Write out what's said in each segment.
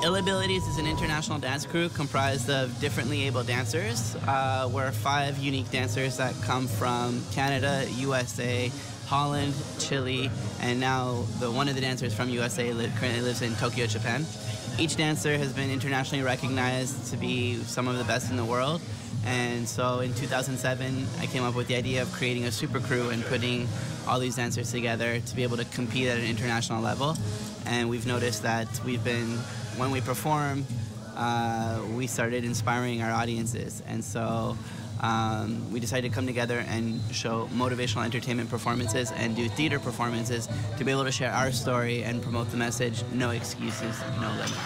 Ill Abilities is an international dance crew comprised of differently able dancers. We're 5 unique dancers that come from Canada, USA, Holland, Chile, and now one of the dancers from USA currently lives in Tokyo, Japan. Each dancer has been internationally recognized to be some of the best in the world. And so in 2007, I came up with the idea of creating a super crew and putting all these dancers together to be able to compete at an international level. And we've noticed that when we perform, we started inspiring our audiences. And so we decided to come together and show motivational entertainment performances and do theater performances to be able to share our story and promote the message, no excuses, no limits.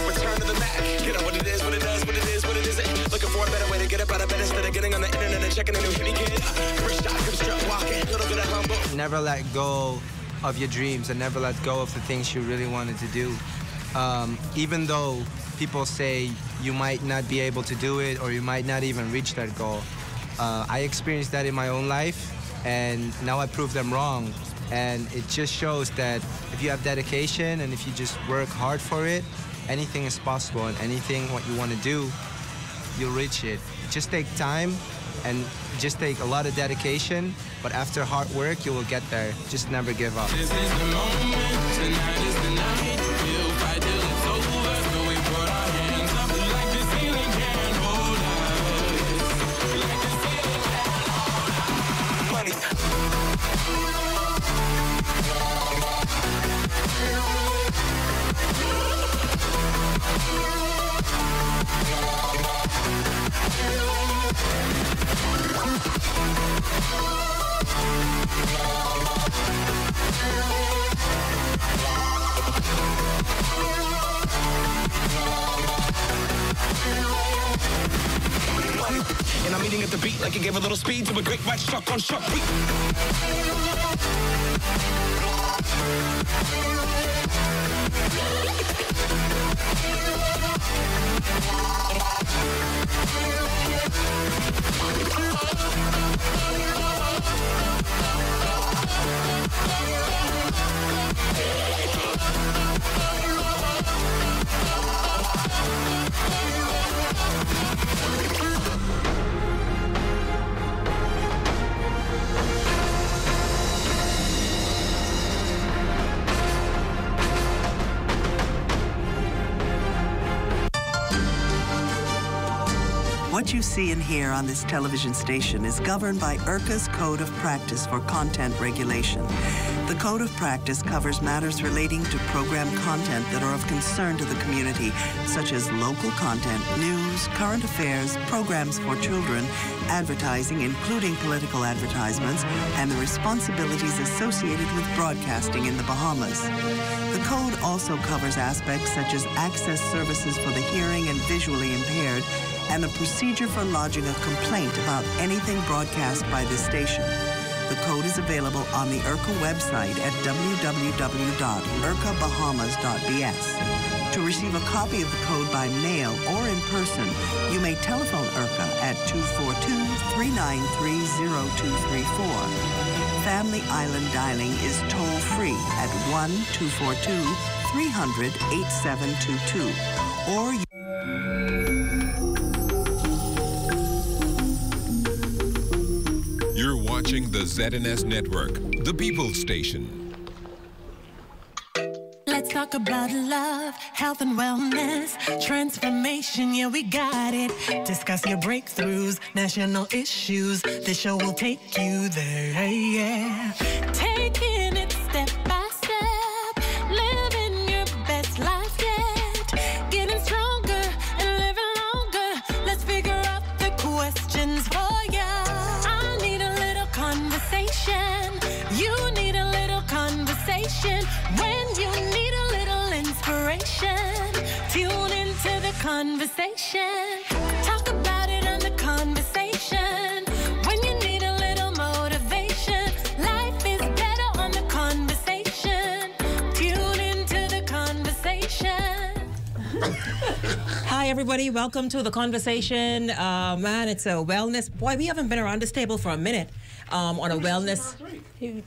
Return to the Mac, get up what it is, what it does, what it is, what it isn't. Looking for a better way to get up out of bed instead of getting on the internet and checking a new Shenique. First shot, come strut walking, a little bit of humble. Never let go of your dreams and never let go of the things you really wanted to do. Even though people say you might not be able to do it or you might not even reach that goal. I experienced that in my own life, and now I prove them wrong. And it just shows that if you have dedication and if you just work hard for it, anything is possible, and anything what you want to do, you'll reach it. Just take time and just take a lot of dedication, but after hard work, you will get there. Just never give up. This is the moment, tonight is the night. We'll fight till it's over, so we put our hands up like the ceiling can't hold us. Like the ceiling can't hold us. Money. And I'm eating at the beat like it gave a little speed to a great white shark on shark beat. What you see and hear on this television station is governed by IRCA's Code of Practice for Content Regulation. The Code of Practice covers matters relating to program content that are of concern to the community, such as local content, news, current affairs, programs for children, advertising, including political advertisements, and the responsibilities associated with broadcasting in the Bahamas. The code also covers aspects such as access services for the hearing and visually impaired, and the procedure for lodging a complaint about anything broadcast by this station. The code is available on the IRCA website at www.ircabahamas.bs. To receive a copy of the code by mail or in person, you may telephone IRCA at 242-393-0234. Family Island dialing is toll-free at 1-242-300-8722. Or You're watching the ZNS Network, the People's Station. Let's talk about love, health and wellness, transformation, yeah, we got it. Discuss your breakthroughs, national issues. This show will take you there, yeah. Taking it step by step, living your best life yet. Getting stronger and living longer. Let's figure out the questions for ya. I need a little conversation. You need a little conversation. When you need a little inspiration, tune into the conversation. Talk about it on the conversation. When you need a little motivation, life is better on the conversation. Tune into the conversation. Hi, everybody. Welcome to the conversation. Man, it's a wellness. Boy, we haven't been around this table for a minute on a wellness. Who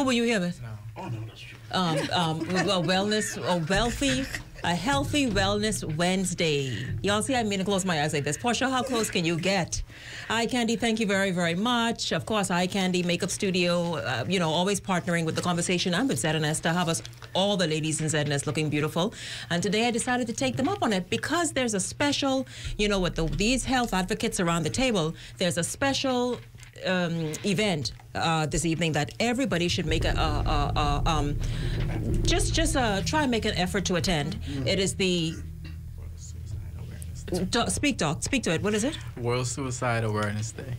were you here with? Oh, no, that's true. Well, wellness or wealthy A Healthy Wellness Wednesday. Y'all see, I mean to close my eyes like this. Portia, how close can you get? Eye Candy, thank you very, very much. Of course, Eye Candy Makeup Studio, always partnering with The Conversation and with ZNS to have us, all the ladies in ZNS, looking beautiful. And today I decided to take them up on it because there's a special, with these health advocates around the table, there's a special event this evening that everybody should make try and make an effort to attend. It is the speak to it. What is it? World Suicide Awareness Day.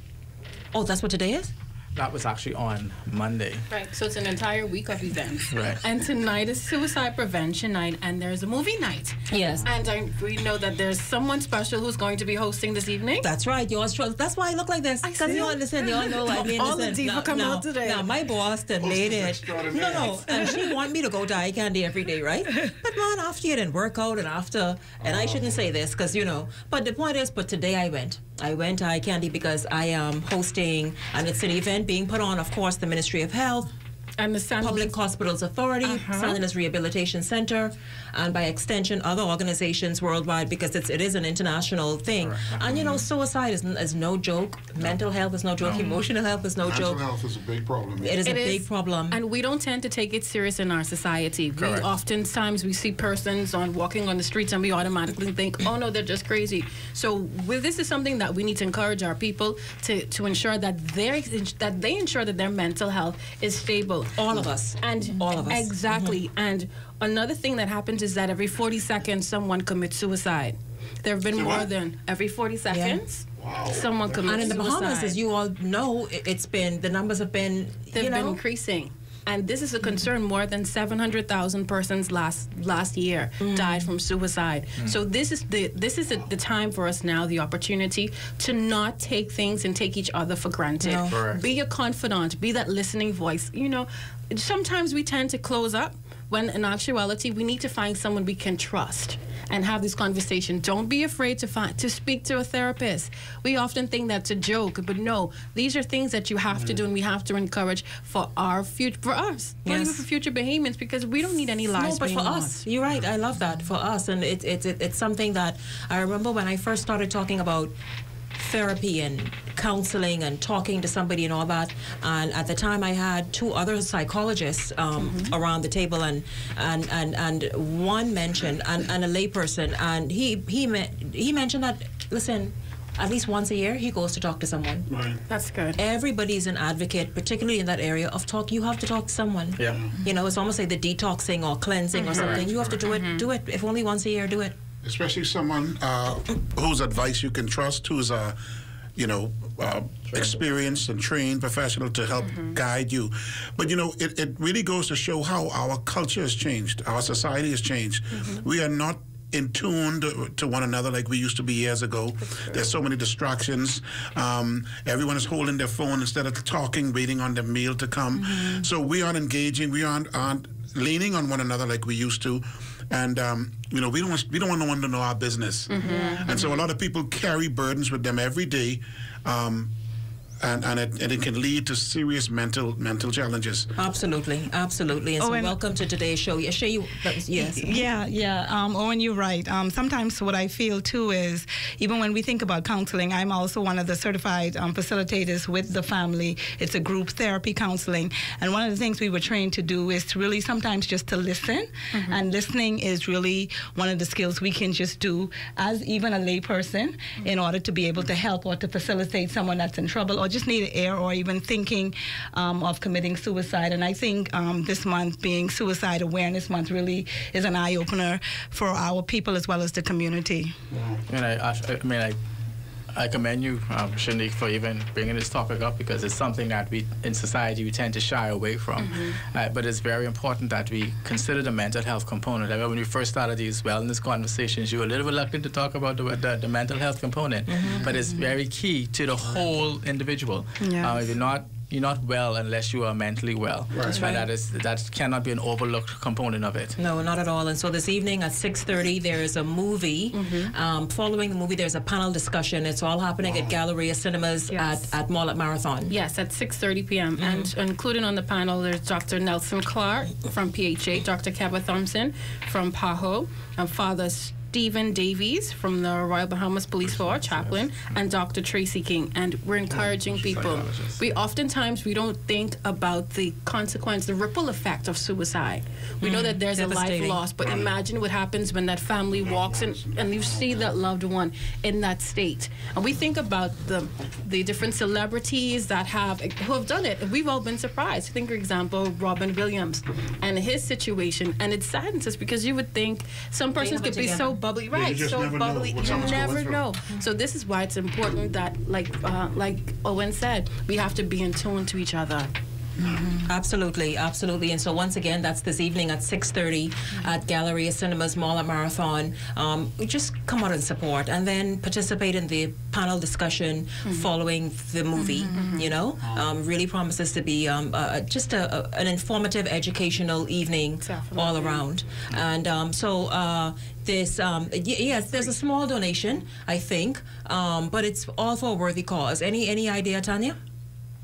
Oh, that's what today is? That was actually on Monday. Right, so it's an entire week of events. Right. And tonight is Suicide Prevention Night, and there's a movie night. Yes. And we know that there's someone special who's going to be hosting this evening. That's right. Yours truly. That's why I look like this. Because y'all know. I mean, all the diva come out today. Now, my boss that made it. No. And she want me to go to Eye Candy every day, right? But man, after you didn't work out and I shouldn't say this because, but the point is, today I went. I went to Eye Candy because I am hosting, and it's an event being put on, of course, the Ministry of Health, and the Public Hospitals Authority, San Luis Rehabilitation Center, and by extension, other organizations worldwide, because it is an international thing. And suicide is no joke. Mental health is no joke. Emotional health is no joke. Mental health is a big problem. It is a big problem. And we don't tend to take it serious in our society. Correct. Oftentimes we see persons walking on the streets and we automatically think, oh no, they're just crazy. So this is something that we need to encourage our people to ensure that they ensure that their mental health is stable. All of us. Exactly. And another thing that happens is that every 40 seconds someone commits suicide. There have been more than every 40 seconds. Wow. Someone commits suicide. And in the Bahamas, as you all know, the numbers have been been increasing. And this is a concern. More than 700,000 persons last year died from suicide. So this is the time for us now, the opportunity to not take things and take each other for granted. No. Be a confidant. Be that listening voice. Sometimes we tend to close up when in actuality we need to find someone we can trust and have this conversation. Don't be afraid to speak to a therapist. We often think that's a joke, but no, these are things that you have to do and we have to encourage for our future, for us, not even for future Bahamians, because we don't need any lives. No, but for us, you're right. I love that for us, and it's something that I remember when I first started talking about therapy and counseling and talking to somebody and all that. And at the time, I had two other psychologists around the table, and one mentioned and a layperson, and he mentioned that, listen, at least once a year he goes to talk to someone. Right. That's good. Everybody's an advocate, particularly in that area of talk. You have to talk to someone. Yeah. It's almost like the detoxing or cleansing or something. You have to do it. Do it. If only once a year, do it. Especially someone whose advice you can trust, who's experienced and trained professional to help guide you. But it really goes to show how our culture has changed, our society has changed. We are not in tune to one another like we used to be years ago. There's so many distractions. Everyone is holding their phone instead of talking, waiting on their meal to come. So we aren't engaging. We aren't leaning on one another like we used to. And we don't want no one to know our business. And so a lot of people carry burdens with them every day. And it can lead to serious mental challenges. Absolutely. And so welcome to today's show. Yes. Owen, you're right. Sometimes what I feel too is, even when we think about counseling, I'm also one of the certified facilitators with the family. It's a group therapy counseling, and one of the things we were trained to do is to really sometimes just to listen, and listening is really one of the skills we can just do as even a lay person in order to be able to help or to facilitate someone that's in trouble or just need air or even thinking of committing suicide. And I think this month being Suicide Awareness Month really is an eye-opener for our people as well as the community. And I commend you, Shenique, for even bringing this topic up, because it's something that we, in society, we tend to shy away from. But it's very important that we consider the mental health component. I remember when we first started these wellness conversations, you were a little reluctant to talk about the mental health component, but it's very key to the whole individual. If you're not well unless you are mentally well. That's right. That cannot be an overlooked component of it. No, not at all. And so this evening at 6:30, there is a movie. Following the movie, there's a panel discussion. It's all happening at Galleria Cinemas at Mall at Marathon. Yes, at 6:30 p.m. And including on the panel, there's Dr. Nelson Clark from PHA, Dr. Kevin Thompson from PAHO, and Father Stephen Davies from the Royal Bahamas Police Force, chaplain, and Dr. Tracy King. And we're encouraging people. Oftentimes we don't think about the consequence, the ripple effect of suicide. We know that there's a life loss, but imagine what happens when that family walks in and you see that loved one in that state. And we think about the different celebrities that who have done it. We've all been surprised. Think, for example, Robin Williams and his situation. And it saddens us because you would think some persons could be so bubbly, right? So bubbly, you never know. So this is why it's important that, like Owen said, we have to be in tune to each other. Absolutely, absolutely. And so once again, that's this evening at 6:30 at Galleria Cinemas Mall at Marathon. Just come out and support, and then participate in the panel discussion following the movie. You know, really promises to be just an informative, educational evening all around. And yes, there's a small donation, I think, but it's all for a worthy cause. Any idea, Tanya?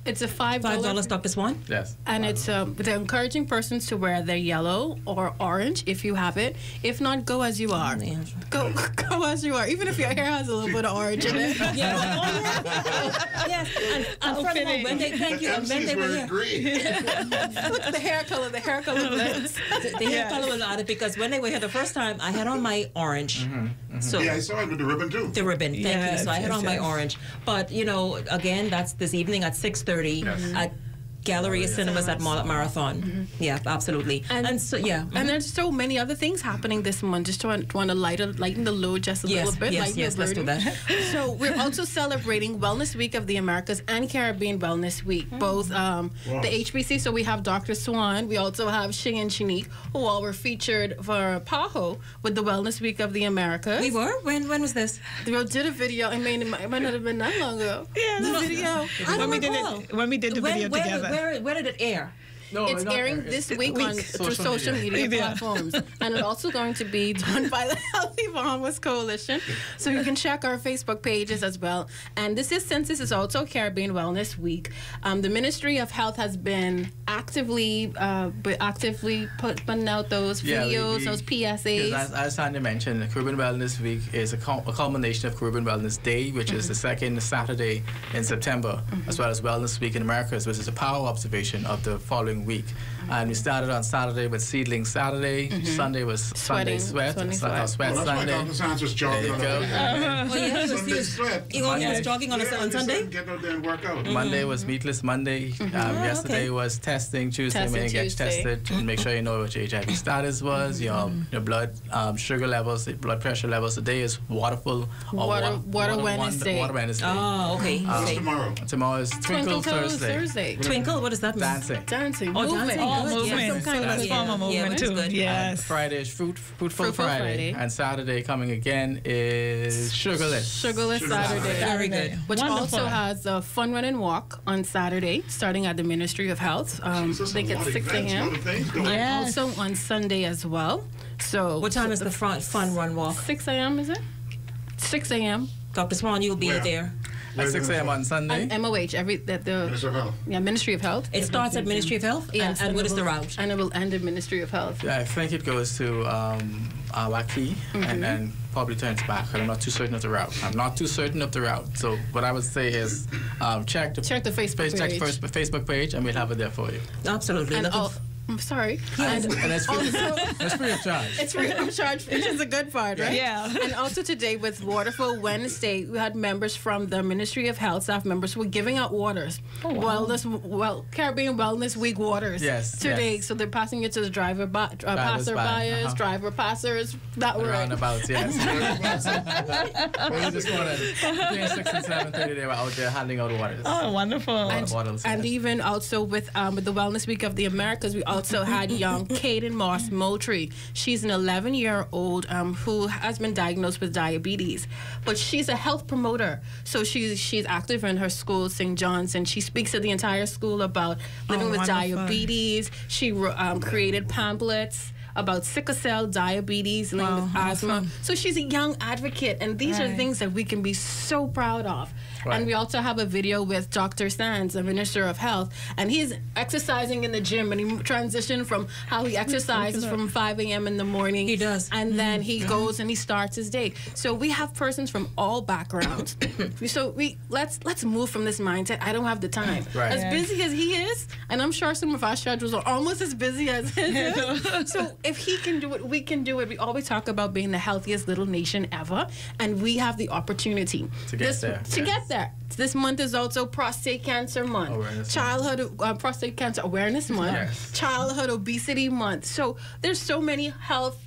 It's a $5, Dr. Swan? Yes. And it's they're encouraging persons to wear their yellow or orange if you have it. If not, go as you are. Go as you are. Even if your hair has a little bit of orange in it. Yes. And furthermore, when they were here. Look, the hair color blends. The hair color was added because when they were here the first time, I had on my orange. So I saw it with the ribbon too. The ribbon, thank you. So I had on my orange. But, again, that's this evening at 6:30 at Galleria Cinemas at Marathon. Yeah, absolutely. And so, yeah. And there's so many other things happening this month. Just want to lighten the load just a little bit. Yes, let's do that. So we're also celebrating Wellness Week of the Americas and Caribbean Wellness Week, both the HBC. So we have Dr. Swan. We also have Shay and Shenique, who all were featured for PAHO with the Wellness Week of the Americas. We were? When was this? They did a video. I mean, it might not have been that long ago. Yeah, the video. When we did the video together. Where did it air? No, it's airing this week through social media platforms. And it's also going to be done by the Healthy Bahamas Coalition. So you can check our Facebook pages as well. And since this is also Caribbean Wellness Week, the Ministry of Health has been actively putting out those videos, those PSAs. As Tanya mentioned, the Caribbean Wellness Week is a culmination of Caribbean Wellness Day, which is the second Saturday in September, as well as Wellness Week in Americas, which is a power observation of the following week. And we started on Saturday with Seedling Saturday. Sunday was Sunday Sweat. Sunday. That's why Dr. Sands was jogging on Sunday Sweat. He was jogging on Sunday? Get out there and work out. Monday was Meatless Monday. Yesterday was testing. Tuesday, when you get tested, and make sure you know what your HIV status was, your blood sugar levels, blood pressure levels. Today is Water Wednesday. Water Wednesday. Oh, okay. Tomorrow is Twinkle Thursday. Twinkle, what does that mean? Dancing. Oh, dancing. Movement. Some kind of form of movement too. Yes. Friday is Fruitful Friday. And Saturday coming again is Sugarless. Sugarless Saturday. Very good. Which also has a fun run and walk on Saturday, starting at the Ministry of Health. I think it's 6 a.m. And also on Sunday as well. So what time is the fun run walk? 6 a.m. is it? 6 a.m. Dr. Swan, you'll be there. At 6 a.m. on Sunday. MOH, Ministry of Health. Yeah, Ministry of Health. It starts at Ministry of Health? Yes. And what is the route? And it will end at Ministry of Health. Yeah, I think it goes to Awaki and then probably turns back. I'm not too certain of the route. So what I would say is check the Facebook page and we'll have it there for you. Absolutely. And I'm sorry. And it's free of charge. It's free of charge, which is a good part, right? Yeah. And also today with Waterful Wednesday, we had members from the Ministry of Health, staff members who were giving out waters. Oh, wow. Caribbean Wellness Week waters. Yes. Today. Yes. So they're passing it to the passer-buyers, driver passers. That were roundabouts, yes. We just wanted between 6 and 7:30 they were out there handing out waters. Oh, wonderful. And even also with the Wellness Week of the Americas, we also had young Kaden Moss Moultrie. She's an 11-year-old who has been diagnosed with diabetes, but she's a health promoter. So she's active in her school, St. John's, and she speaks to the entire school about living with diabetes. She created pamphlets about sickle cell, diabetes, living with asthma. So she's a young advocate, and these are things that we can be so proud of. Right. And we also have a video with Dr. Sands, the Minister of Health, and he's exercising in the gym, and he transitioned from how he exercises from 5 a.m. in the morning. He does. And then he goes and he starts his day. So we have persons from all backgrounds. So let's move from this mindset, I don't have the time. Right. As busy as he is, and I'm sure some of our schedules are almost as busy as his is. So if he can do it, we can do it. We always talk about being the healthiest little nation ever, and we have the opportunity to get there. This month is also Prostate Cancer Month, Prostate Cancer Awareness Month, Childhood Obesity Month. So there's so many health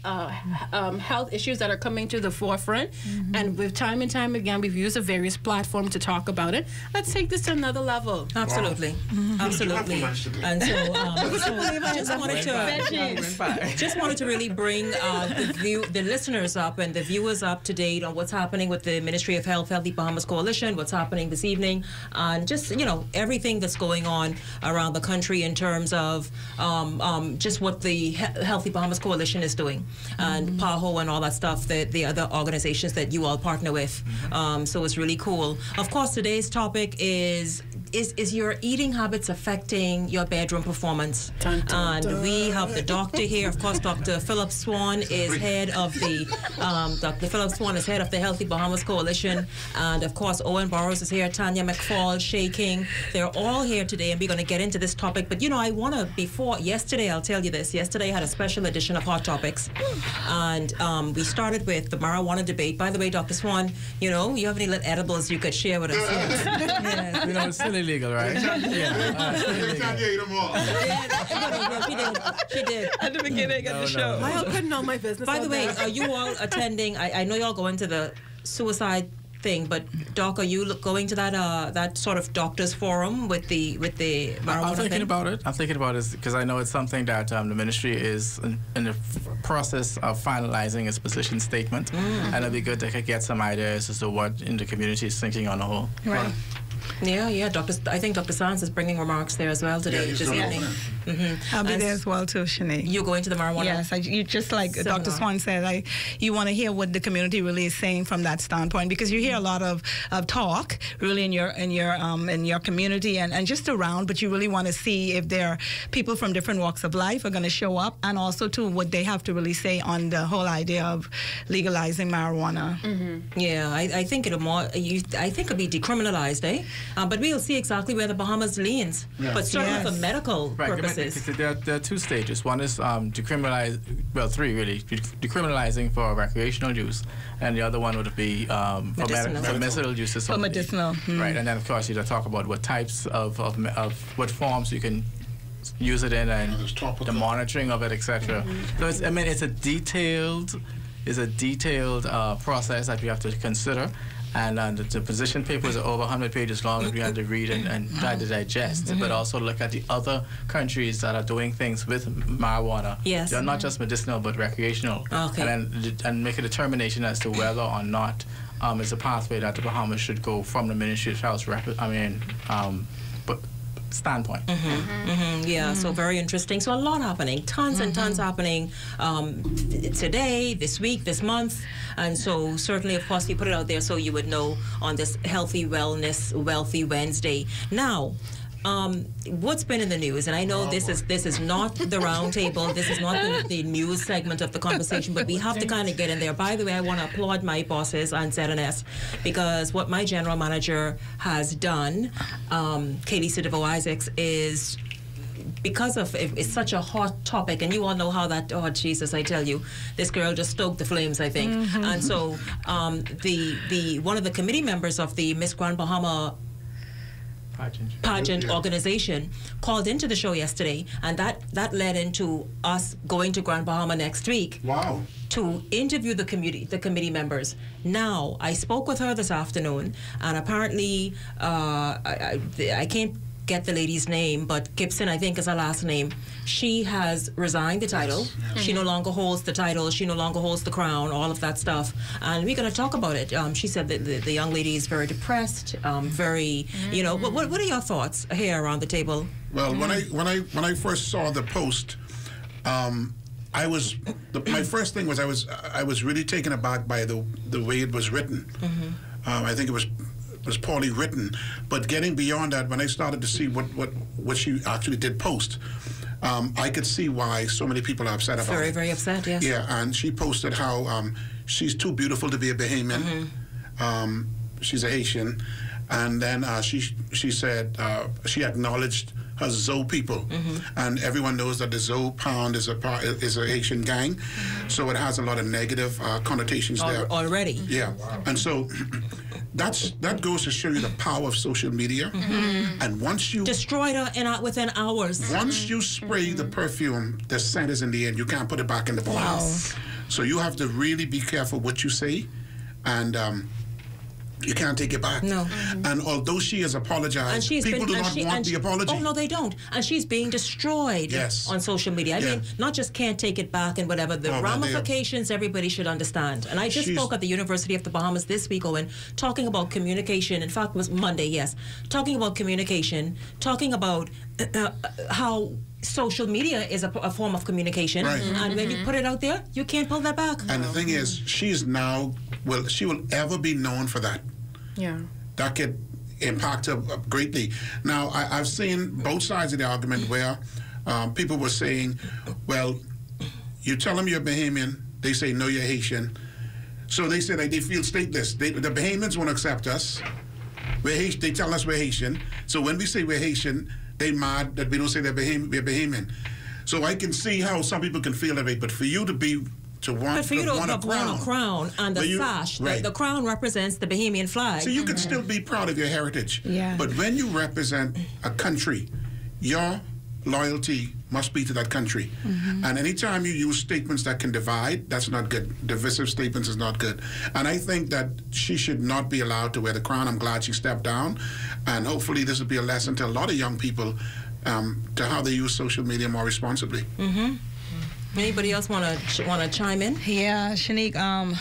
issues that are coming to the forefront, and with time and time again, we've used a various platform to talk about it. Let's take this to another level. Absolutely, absolutely. And so, just wanted to really bring the listeners up and the viewers up to date on what's happening with the Ministry of Health, Healthy Bahamas Coalition, what's happening this evening, and just everything that's going on around the country in terms of just what the Healthy Bahamas Coalition is doing, and PAHO and all that stuff, the other organizations that you all partner with. So it's really cool. Of course, today's topic is your eating habits affecting your bedroom performance? And we have the doctor here. Of course, Dr. Philip Swan is head of the Healthy Bahamas Coalition, and of course Owen Burrows is here, Tanya McFall, Shay King. They're all here today, and we're going to get into this topic. But I want to, yesterday, I'll tell you this. Yesterday I had a special edition of Hot Topics, and we started with the marijuana debate. By the way, Dr. Swan, you have any little edibles you could share with us? Yes. It's still illegal, right? She did. At the beginning of the show. I couldn't know my business. By the way, are you all attending? I know y'all going to the suicide thing, but Doc, are you going to that sort of doctors forum with the marijuana I'm thinking thing? about it. I'm thinking about it because I know it's something that the ministry is in the process of finalizing its position statement, and it'd be good to get some ideas as to what in the community is thinking on the whole. Right. Yeah. I think Dr. Sands is bringing remarks there as well today. This evening. I'll be there as well too, Shenique. You're going to the marijuana? Yes, you just like seminar. Dr. Swan said, you want to hear what the community really is saying from that standpoint, because you hear a lot of talk really in your community and just around, but you really want to see if there are people from different walks of life are going to show up, and also too what they have to really say on the whole idea of legalizing marijuana. Yeah, I think it'll be decriminalized, eh? But we'll see exactly where the Bahamas leans. Yeah. But certainly for medical purposes. There are two stages. One is three really. Decriminalizing for recreational use, and the other one would be for medicinal uses. For medicinal. Right, and then of course you talk about what types of what forms you can use it in, and the monitoring of it, etc. So it's a detailed process that we have to consider. And the position papers are over 100 pages long that we have to read and try to digest, but also look at the other countries that are doing things with marijuana. Yes. They're not just medicinal, but recreational. Okay. And make a determination as to whether or not it's a pathway that the Bahamas should go from the Ministry of Health standpoint. Yeah, so very interesting. So a lot happening, tons and tons happening today, this week, this month, and so certainly, of course, we put it out there so you would know on this Healthy Wellness Wealthy Wednesday. Now, what's been in the news, and I know this is not the round table, this is not the news segment of the conversation, but we have to kind of get in there. By the way, I want to applaud my bosses on ZNS, because what my general manager has done, Katie Sidivo Isaacs, is because of it's such a hot topic, and you all know how that, oh Jesus, I tell you, this girl just stoked the flames, I think. And so the one of the committee members of the Miss Grand Bahama pageant organization called into the show yesterday, and that led into us going to Grand Bahama next week. Wow. To interview the committee members. Now, I spoke with her this afternoon, and apparently I can't get the lady's name, but Gibson, I think, is her last name. She has resigned the title. Yes. She no longer holds the title. She no longer holds the crown, all of that stuff. And we're going to talk about it. She said that the young lady is very depressed, very, you know, what are your thoughts here around the table? Well, when I first saw the post, my first thing was I was really taken aback by the way it was written. I think it was poorly written, but getting beyond that, when I started to see what she actually did post, I could see why so many people are upset about it. Very upset, yes. Yeah, and she posted how she's too beautiful to be a Bahamian. She's a Haitian, and then she said she acknowledged her Zoe people, and everyone knows that the Zoe Pound is a Haitian gang, so it has a lot of negative connotations there already. Yeah, and so that goes to show you the power of social media. And once you destroyed her within hours, once you spray the perfume, the scent is in the end. You can't put it back in the bottle. Wow. So you have to really be careful what you say, and you can't take it back. No. And although she has apologized, people do not want the apology. Oh, no, they don't. And she's being destroyed on social media. I mean, not just can't take it back and whatever. The ramifications everybody should understand. And I just spoke at the University of the Bahamas this week, Owen, talking about communication. In fact, it was Monday, yes. Talking about communication, talking about how social media is a form of communication. Right. And when you put it out there, you can't pull that back. And the thing is, she will ever be known for that. Yeah. That could impact her greatly. Now, I've seen both sides of the argument where people were saying, well, you tell them you're Bahamian, they say, no, you're Haitian. So they say that they feel stateless. The Bahamians won't accept us. They tell us we're Haitian. So when we say we're Haitian, they mad that we don't say we're Bahamian. So I can see how some people can feel that way, but for you to want a crown and the sash, the crown represents the Bahamian flag. So you can still be proud of your heritage. Yeah. But when you represent a country, your loyalty must be to that country. And anytime you use statements that can divide, that's not good. Divisive statements is not good. And I think that she should not be allowed to wear the crown. I'm glad she stepped down. And hopefully this will be a lesson to a lot of young people to how they use social media more responsibly. Anybody else want to chime in? Yeah, Shenique.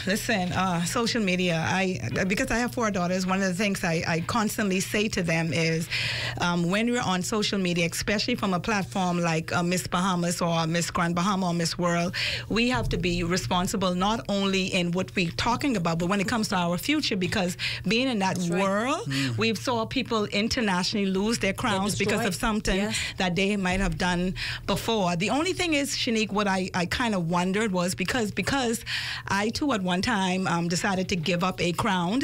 Listen, social media. Because I have 4 daughters. One of the things I constantly say to them is, when we're on social media, especially from a platform like Miss Bahamas or Miss Grand Bahama or Miss World, we have to be responsible not only in what we're talking about, but when it comes to our future. Because being in that world, we've saw people internationally lose their crowns because of something that they might have done before. The only thing is, Shenique, what I kind of wondered was because I too at one time decided to give up a crown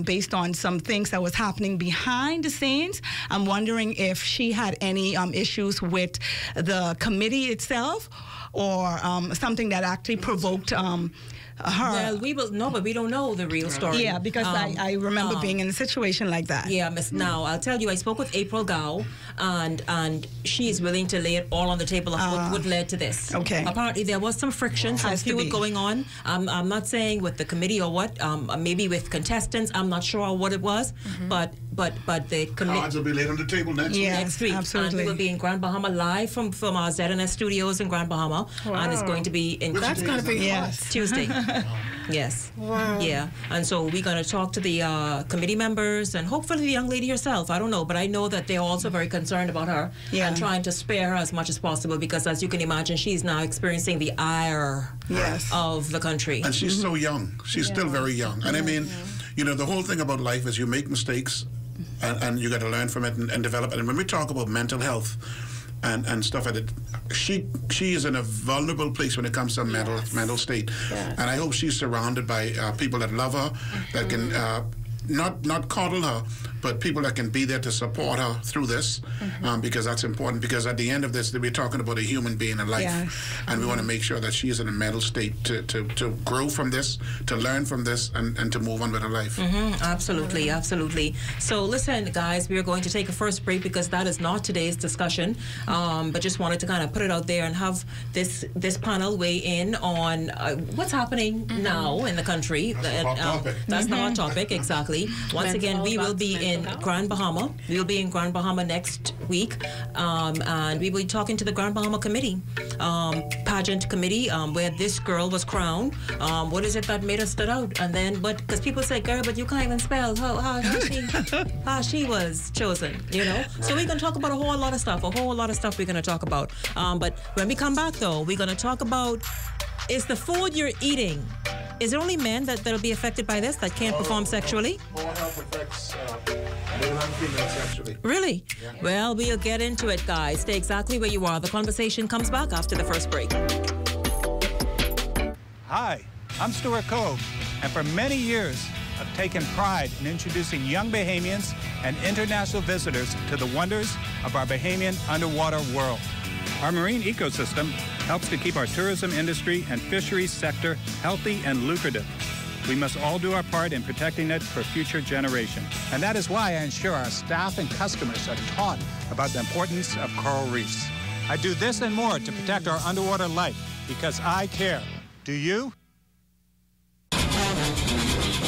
based on some things that was happening behind the scenes. I'm wondering if she had any issues with the committee itself or something that actually provoked her. Well, we will know, but we don't know the real story. Yeah, because I remember being in a situation like that. Yeah, Miss. Now I'll tell you, I spoke with April Gao, and she is willing to lay it all on the table of what led to this. Okay. Apparently, there was some friction, some feud going on. I'm not saying with the committee or what. Maybe with contestants. I'm not sure what it was, but the committee. Cards will be laid on the table next week. Next week, absolutely. And we will be in Grand Bahama live from our ZNS studios in Grand Bahama, and it's going to be in. That's going to be Tuesday. Yes. Wow. Yeah. And so we're going to talk to the committee members and hopefully the young lady herself. I don't know, but I know that they're also very concerned about her and trying to spare her as much as possible because, as you can imagine, she's now experiencing the ire of the country. And she's so young. She's still very young. And I mean, you know, the whole thing about life is you make mistakes and you got to learn from it and develop it. And when we talk about mental health, and stuff like that. She is in a vulnerable place when it comes to mental state, and I hope she's surrounded by people that love her, that can not coddle her, but people that can be there to support her through this, because that's important. Because at the end of this, we're talking about a human being in life, and we want to make sure that she is in a mental state to grow from this, to learn from this, and to move on with her life. Absolutely, absolutely. So listen, guys, we are going to take a first break because that is not today's discussion, but just wanted to kind of put it out there and have this panel weigh in on what's happening now in the country. That's the hot topic. That's the hot topic, exactly. Once again, we will be in in Grand Bahama. We'll be in Grand Bahama next week, and we will be talking to the Grand Bahama Committee, pageant committee, where this girl was crowned. What is it that made us stood out? And then, but because people say, girl, but you can't even spell how she was chosen, you know? So we're going to talk about a whole lot of stuff we're going to talk about. But when we come back, though, we're going to talk about, is the food you're eating, is it only men that'll be affected by this, that can't perform sexually? Oral health affects male and female sexually. Really? Yeah. Well, we'll get into it, guys. Stay exactly where you are. The conversation comes back after the first break. Hi, I'm Stuart Cove, and for many years, I've taken pride in introducing young Bahamians and international visitors to the wonders of our Bahamian underwater world. Our marine ecosystem helps to keep our tourism industry and fisheries sector healthy and lucrative. We must all do our part in protecting it for future generations. And that is why I ensure our staff and customers are taught about the importance of coral reefs. I do this and more to protect our underwater life because I care. Do you?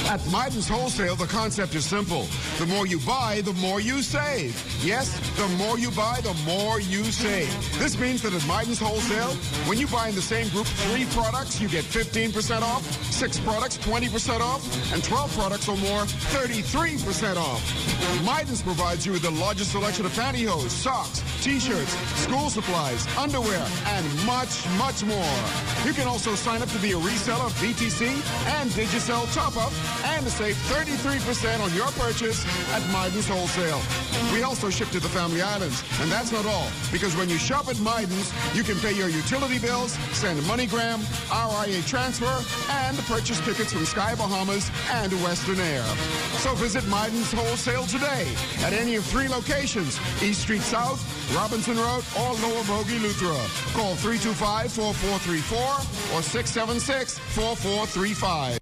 At Miden's Wholesale, the concept is simple. The more you buy, the more you save. Yes, the more you buy, the more you save. This means that at Miden's Wholesale, when you buy in the same group 3 products, you get 15% off, 6 products, 20% off, and 12 products or more, 33% off. Miden's provides you with the largest selection of pantyhose, socks, t-shirts, school supplies, underwear, and much, much more. You can also sign up to be a reseller of VTC and Digicel top-up and to save 33% on your purchase at Miden's Wholesale. We also ship to the Family Islands, and that's not all, because when you shop at Miden's, you can pay your utility bills, send MoneyGram, RIA transfer, and purchase tickets from Sky Bahamas and Western Air. So visit Miden's Wholesale today at any of 3 locations, East Street South, Robinson Road, or Lower Bogey, Luthra. Call 325-4434 or 676-4435.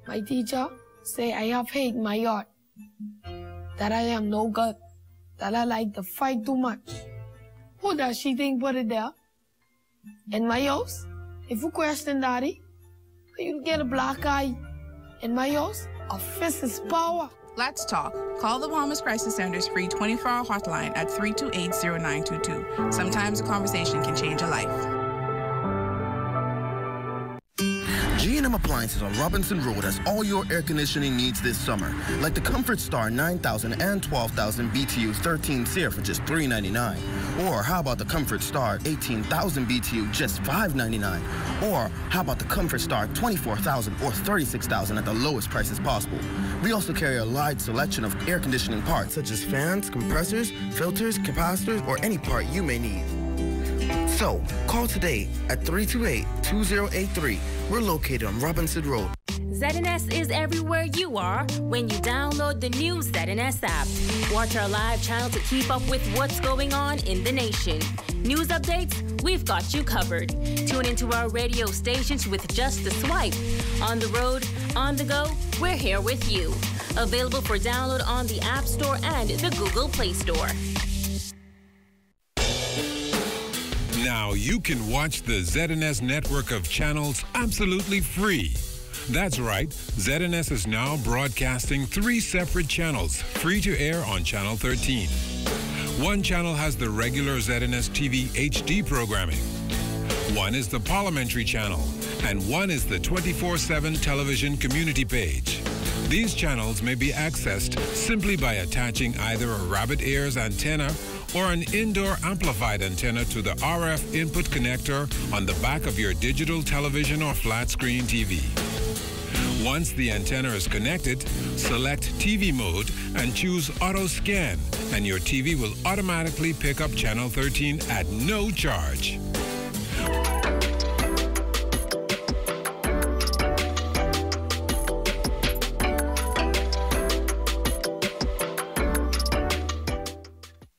My teacher say I have hate my yard, that I am no good, that I like to fight too much. Who does she think put it there? In my house, if you question daddy, you get a black eye. In my house, a fist is power. Let's talk. Call the Bahamas Crisis Center's free 24-hour hotline at 328-0922. Sometimes a conversation can change a life. G&M Appliances on Robinson Road has all your air conditioning needs this summer, like the Comfort Star 9,000 and 12,000 BTU 13 SEER for just $3.99. Or how about the Comfort Star 18,000 BTU just $5.99? Or how about the Comfort Star 24,000 or 36,000 at the lowest prices possible? We also carry a large selection of air conditioning parts such as fans, compressors, filters, capacitors, or any part you may need. So, call today at 328-2083. We're located on Robinson Road. ZNS is everywhere you are when you download the new ZNS app. Watch our live channel to keep up with what's going on in the nation. News updates, we've got you covered. Tune into our radio stations with just a swipe. On the road, on the go, we're here with you. Available for download on the App Store and the Google Play Store. Now you can watch the ZNS network of channels absolutely free. That's right, ZNS is now broadcasting 3 separate channels, free to air on Channel 13. One channel has the regular ZNS TV HD programming. One is the Parliamentary channel, and one is the 24/7 television community page. These channels may be accessed simply by attaching either a rabbit ears antenna or an indoor amplified antenna to the RF input connector on the back of your digital television or flat screen TV. Once the antenna is connected, select TV mode and choose Auto Scan, and your TV will automatically pick up Channel 13 at no charge.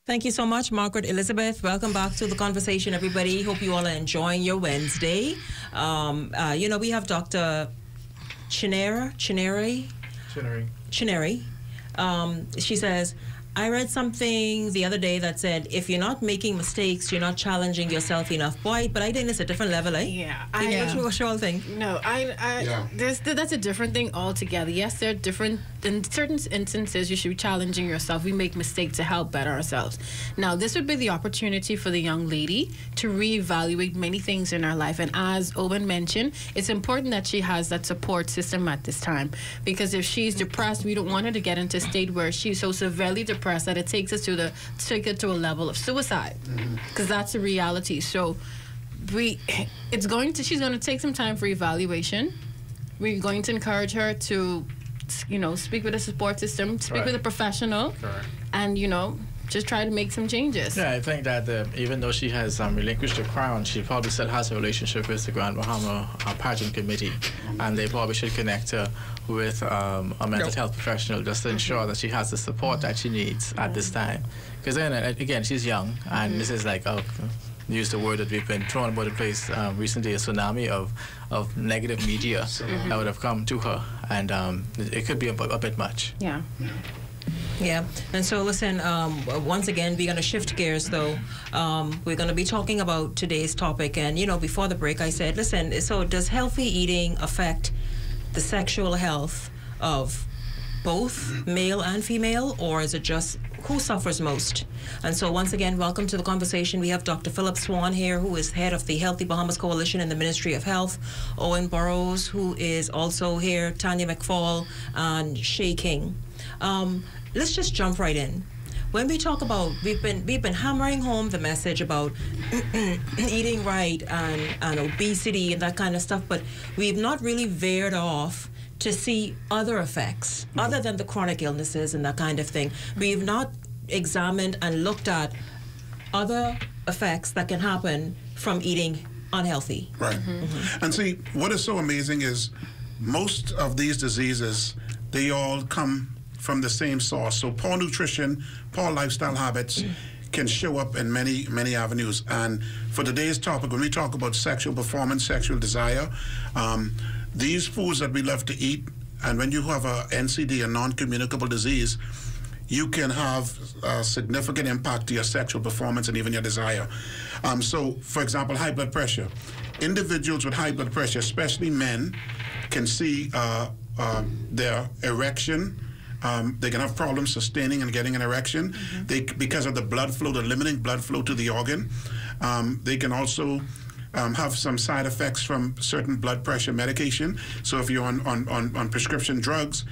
Thank you so much, Margaret Elizabeth. Welcome back to the conversation, everybody. Hope you all are enjoying your Wednesday. We have Dr. Shenique. She says, I read something the other day that said, if you're not making mistakes, you're not challenging yourself enough. Boy, but I think it's a different level, eh? Yeah. What you all think? No, that's a different thing altogether. Yes, there are different in certain instances, you should be challenging yourself. We make mistakes to help better ourselves. Now, this would be the opportunity for the young lady to reevaluate many things in her life. And as Owen mentioned, it's important that she has that support system at this time. Because if she's depressed, we don't want her to get into a state where she's so severely depressed that it takes her to a level of suicide. Because that's the reality. So she's going to take some time for evaluation. We're going to encourage her to, speak with a support system, speak with a professional, and, just try to make some changes. Yeah, I think that even though she has relinquished the crown, she probably still has a relationship with the Grand Bahama Pageant Committee, and they probably should connect her with a mental health professional just to ensure that she has the support that she needs at this time. Because then, again, she's young, and this is like, use the word that we've been thrown about the place recently, a tsunami of negative media that would have come to her, and it could be a bit much. Yeah. Yeah, and so listen, once again, we're going to shift gears, though. We're going to be talking about today's topic, and, before the break, I said, listen, so does healthy eating affect the sexual health of both male and female, or is it just who suffers most? And so once again, welcome to the conversation. We have Dr. Philip Swan here, who is head of the Healthy Bahamas Coalition in the Ministry of Health, Owen Burrows, who is also here, Tanya McFall, and Shay King. Let's just jump right in. When we talk about, we've been hammering home the message about eating right and obesity and that kind of stuff, but we've not really veered off to see other effects other than the chronic illnesses and that kind of thing. We've not examined and looked at other effects that can happen from eating unhealthy. Right. And see, what is so amazing is most of these diseases, they all come from the same source. So poor nutrition, poor lifestyle habits can show up in many, many avenues. And for today's topic, when we talk about sexual performance, sexual desire, these foods that we love to eat, and when you have a NCD, a non-communicable disease, you can have a significant impact to your sexual performance and even your desire. So, for example, high blood pressure. Individuals with high blood pressure, especially men, can see their erection. They can have problems sustaining and getting an erection because of the blood flow, the limiting blood flow to the organ. They can also have some side effects from certain blood pressure medication. So if you're on prescription drugs,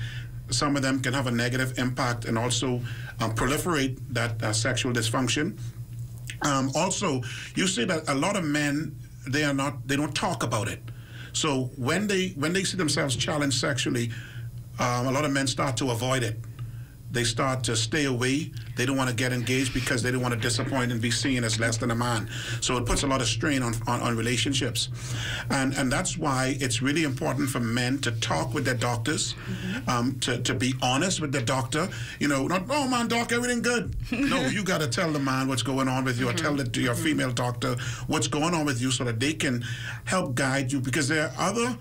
some of them can have a negative impact and also proliferate that sexual dysfunction. Also, you see that a lot of men, they don't talk about it. So when they see themselves challenged sexually, a lot of men start to avoid it. They start to stay away. They don't want to get engaged because they don't want to disappoint and be seen as less than a man. So it puts a lot of strain on relationships. And that's why it's really important for men to talk with their doctors, to be honest with their doctor. Not, oh man, doc, everything good. No, you got to tell the man what's going on with you, or tell it to your female doctor what's going on with you so that they can help guide you, because there are other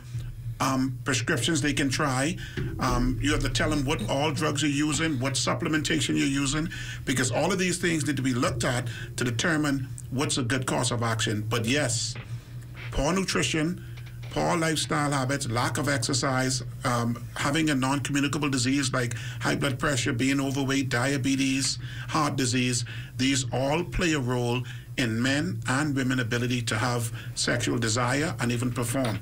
prescriptions they can try. You have to tell them what all drugs you're using, what supplementation you're using, because all of these things need to be looked at to determine what's a good course of action. But yes, poor nutrition, poor lifestyle habits, lack of exercise, having a non-communicable disease like high blood pressure, being overweight, diabetes, heart disease, these all play a role in men and women's ability to have sexual desire and even perform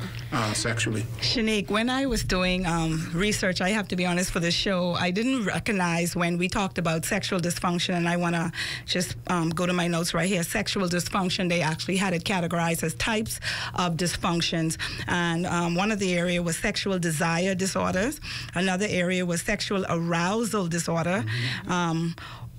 sexually. Shenique, when I was doing research, I have to be honest, for this show, I didn't recognize when we talked about sexual dysfunction, and I want to just go to my notes right here. Sexual dysfunction, they actually had it categorized as types of dysfunctions, and one of the area was sexual desire disorders. Another area was sexual arousal disorder.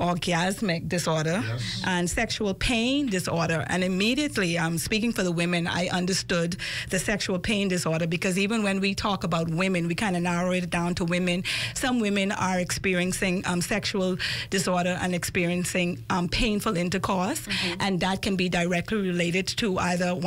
Orgasmic disorder, and sexual pain disorder. And immediately, speaking for the women, I understood the sexual pain disorder, because even when we talk about women, we kind of narrow it down to women. Some women are experiencing sexual disorder and experiencing painful intercourse, and that can be directly related to either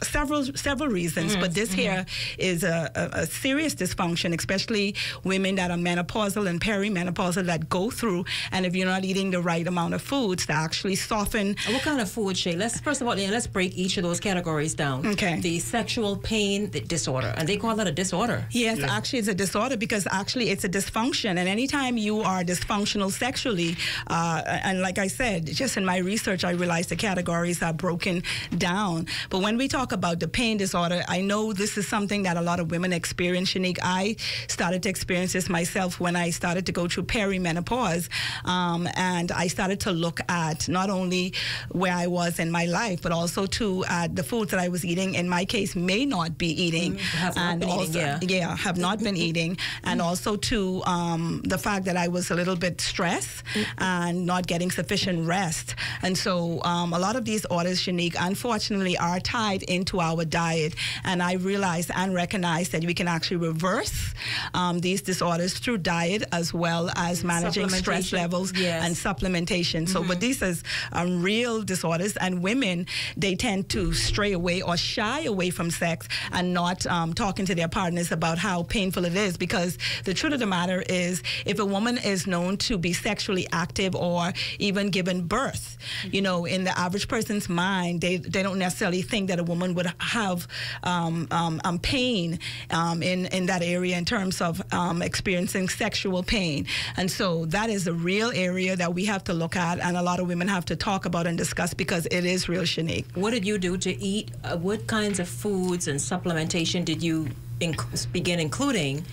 several reasons. But this here is a serious dysfunction, especially women that are menopausal and perimenopausal that go through, and if you're not eating the right amount of foods to actually soften. What kind of food, Shay? First of all, let's break each of those categories down. Okay. The sexual pain disorder, and they call that a disorder. Yes, actually it's a disorder because actually it's a dysfunction. And anytime you are dysfunctional sexually, and like I said, just in my research, I realized the categories are broken down. But when we talk about the pain disorder, I know this is something that a lot of women experience, Shenique. I started to experience this myself when I started to go through perimenopause. And I started to look at not only where I was in my life, but also to the foods that I was eating, in my case, may not be eating. Have not been eating, have not been eating. And also to the fact that I was a little bit stressed and not getting sufficient rest. And so a lot of these orders, Shenique, unfortunately are tied into our diet. And I realized and recognized that we can actually reverse these disorders through diet as well as managing stress levels and supplementation. So, but these is real disorders, and women, they tend to stray away or shy away from sex and not talking to their partners about how painful it is, because the truth of the matter is, if a woman is known to be sexually active or even given birth, you know, in the average person's mind, they don't necessarily think that a woman would have pain in that area in terms of experiencing sexual pain. And so that is a real area that we have to look at, and a lot of women have to talk about and discuss, because it is real, Shenique. What did you do to eat? What kinds of foods and supplementation did you begin including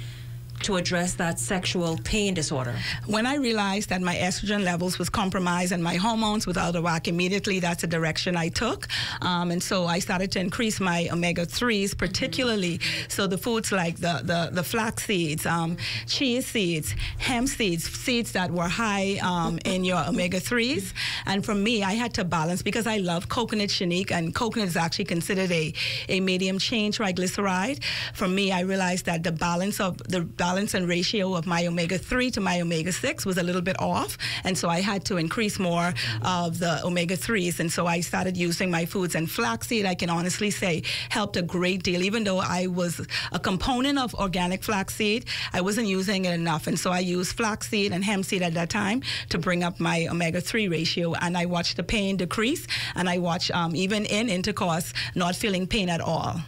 to address that sexual pain disorder? When I realized that my estrogen levels was compromised and my hormones was out of whack, immediately that's the direction I took. And so I started to increase my omega-3s, particularly. So the foods like the flax seeds, chia seeds, hemp seeds, seeds that were high in your omega-3s. And for me, I had to balance, because I love coconut, Shenique, and coconut is actually considered a medium chain triglyceride. For me, I realized that the balance and ratio of my omega-3 to my omega-6 was a little bit off, and so I had to increase more of the omega-3s, and so I started using my foods, and flaxseed, I can honestly say, helped a great deal. Even though I was a component of organic flaxseed, I wasn't using it enough, and so I used flaxseed and hemp seed at that time to bring up my omega-3 ratio, and I watched the pain decrease, and I watched, even in intercourse, not feeling pain at all.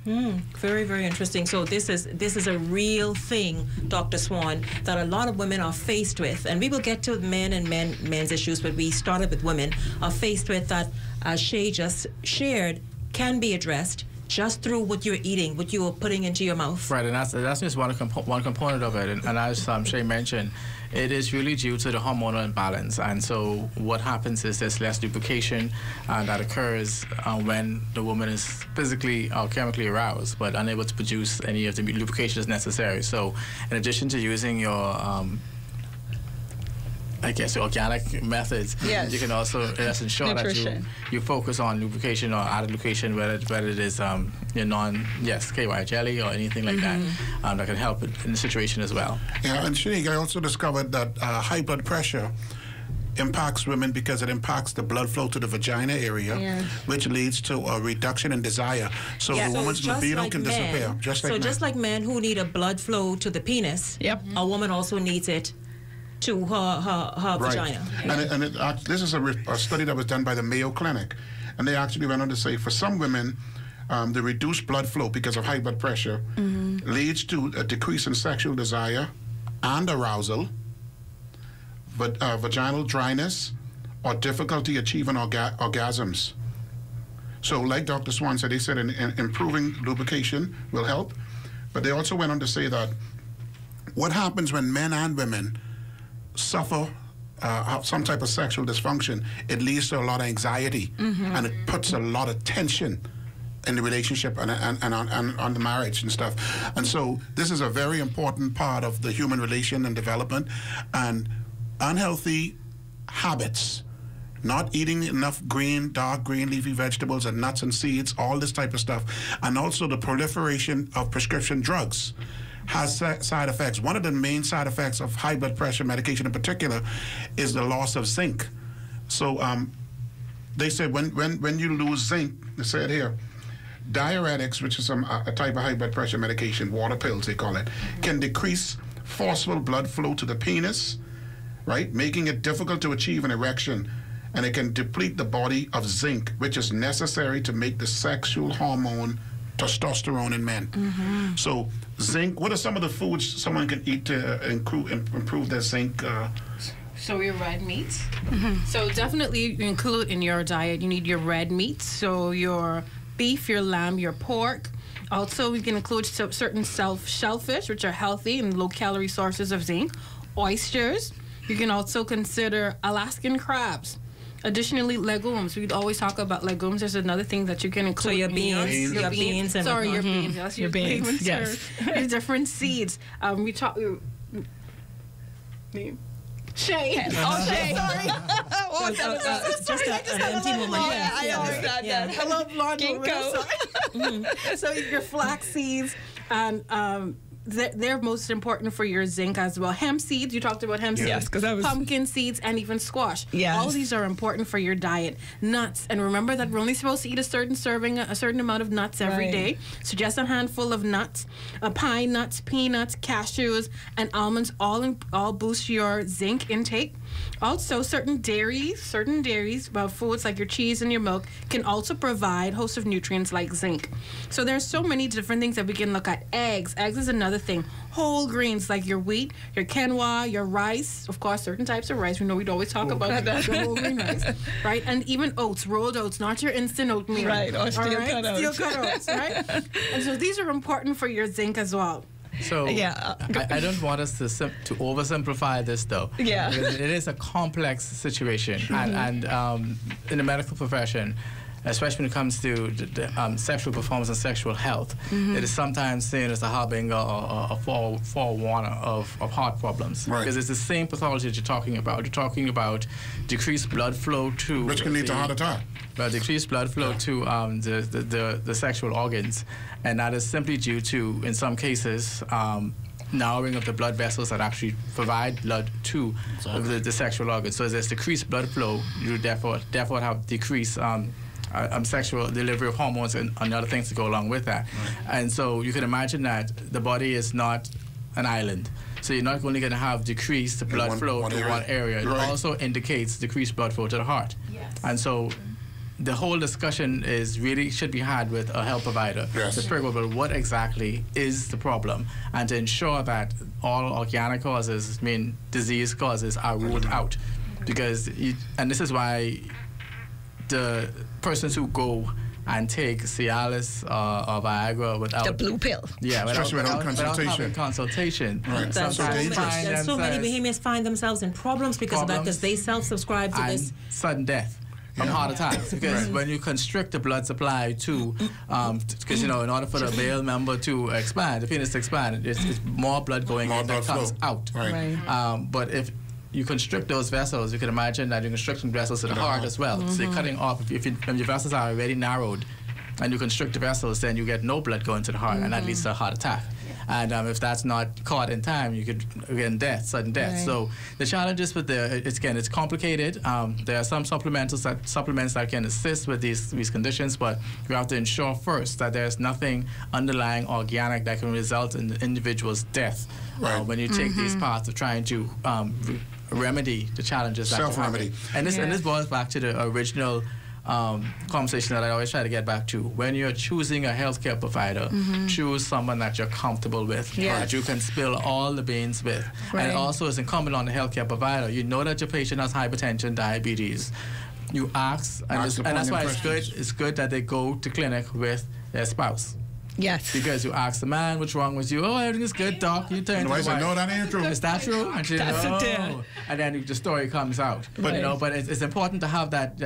Very, very interesting. So this is a real thing, Dr. Swan, that a lot of women are faced with, and we will get to men and men's issues, but we started with women, are faced with that, as Shay just shared, can be addressed just through what you're eating, what you are putting into your mouth. Right, and that's just one component of it. And as Shay mentioned, it is really due to the hormonal imbalance. And so what happens is there's less lubrication that occurs when the woman is physically or chemically aroused, but unable to produce any of the lubrication that's necessary. So in addition to using your I guess organic methods. Yes. You can also ensure that you focus on lubrication or added lubrication, whether it is your KY jelly or anything like that that can help in the situation as well. Yeah, and Shenique, I also discovered that high blood pressure impacts women because it impacts the blood flow to the vagina area, which leads to a reduction in desire. So the woman's libido can disappear. Just like men who need a blood flow to the penis, a woman also needs it to her vagina. And this is a study that was done by the Mayo Clinic, and they actually went on to say for some women, the reduced blood flow because of high blood pressure leads to a decrease in sexual desire and arousal, but vaginal dryness, or difficulty achieving orgasms. So like Dr. Swan said, they said improving lubrication will help, but they also went on to say that what happens when men and women suffer some type of sexual dysfunction, it leads to a lot of anxiety, and it puts a lot of tension in the relationship and on the marriage and stuff. And so this is a very important part of the human relation and development. And unhealthy habits, not eating enough dark green leafy vegetables and nuts and seeds, all this type of stuff, and also the proliferation of prescription drugs has side effects. One of the main side effects of high blood pressure medication in particular is the loss of zinc. So they said when you lose zinc, they said here, diuretics, which is a type of high blood pressure medication, water pills they call it, can decrease forceful blood flow to the penis, right? Making it difficult to achieve an erection. And it can deplete the body of zinc, which is necessary to make the sexual hormone testosterone in men. So zinc, what are some of the foods someone can eat to improve their zinc? So your red meats. So definitely include in your diet, you need your red meats. So your beef, your lamb, your pork. Also, we can include certain shellfish, which are healthy and low-calorie sources of zinc. Oysters. You can also consider Alaskan crabs. Additionally, legumes. We'd always talk about legumes. There's another thing that you can include. So your beans, your beans. Sorry, your beans. Yes, your beans. Yes. Your different seeds. We talk. Shay. Oh, Shay. Sorry. Just an empty moment. I understand that. I love blonde ginkgo. So your flax seeds and. They're most important for your zinc as well. Hemp seeds, you talked about hemp seeds. Yes, because I was... Pumpkin seeds and even squash. Yes. All these are important for your diet. Nuts, and remember that we're only supposed to eat a certain amount of nuts every day. So just a handful of nuts, pine nuts, peanuts, cashews, and almonds all boost your zinc intake. Also, certain dairies, foods like your cheese and your milk can also provide a host of nutrients like zinc. So there's so many different things that we can look at. Eggs is another thing. Whole grains like your wheat, your quinoa, your rice. Of course, certain types of rice. We know we'd always talk about the whole grain rice, right? And even oats, rolled oats, not your instant oatmeal. Right, or steel-cut oats. Steel-cut oats, right? And so these are important for your zinc as well. So I don't want us to oversimplify this, though. Yeah. Because it is a complex situation, and in the medical profession, especially when it comes to sexual performance and sexual health, it is sometimes seen as a harbinger or a forewarner of heart problems. Right. Because it's the same pathology that you're talking about. You're talking about decreased blood flow to... Which can lead to heart attack. Decreased blood flow to the sexual organs. And that is simply due to, in some cases, narrowing of the blood vessels that actually provide blood to the sexual organs. So as there's decreased blood flow, you therefore have decreased sexual delivery of hormones and other things to go along with that. And so you can imagine that the body is not an island. So you're not only going to have decreased blood flow to one area, it also indicates decreased blood flow to the heart. And so the whole discussion should be had with a health provider to figure out, well, what exactly is the problem, and to ensure that all organic causes, disease causes, are ruled out. Because, and this is why the persons who go and take Cialis or Viagra without the blue pill, without consultation, right. That's so dangerous. So many Bahamians find themselves in problems because of that, because they self-subscribe to this. Sudden death from heart attacks, because when you constrict the blood supply to, because in order for the male member to expand, the penis to expand, it's more blood going in that comes out. But if you constrict those vessels, you can imagine that you're constricting vessels to the heart as well. So you're cutting off, if your vessels are already narrowed and you constrict the vessels, then you get no blood going to the heart, and that leads to a heart attack. And if that's not caught in time, you could get sudden death. So the challenges with it's complicated. There are some supplements that can assist with these conditions, but you have to ensure first that there's nothing underlying organic that can result in the individual's death when you take these paths of trying to remedy the challenges. Self-remedy. And this boils back to the original conversation that I always try to get back to. When you're choosing a healthcare provider, choose someone that you're comfortable with, that you can spill all the beans with. And also, it's incumbent on the healthcare provider. You know that your patient has hypertension, diabetes. You ask, and that's why it's good that they go to clinic with their spouse. Yes. Because you ask the man, what's wrong with you? Oh, everything is good, doc. You turn to the wife. No, that ain't true. Is that true? And she no. And then the story comes out. But but it's important to have that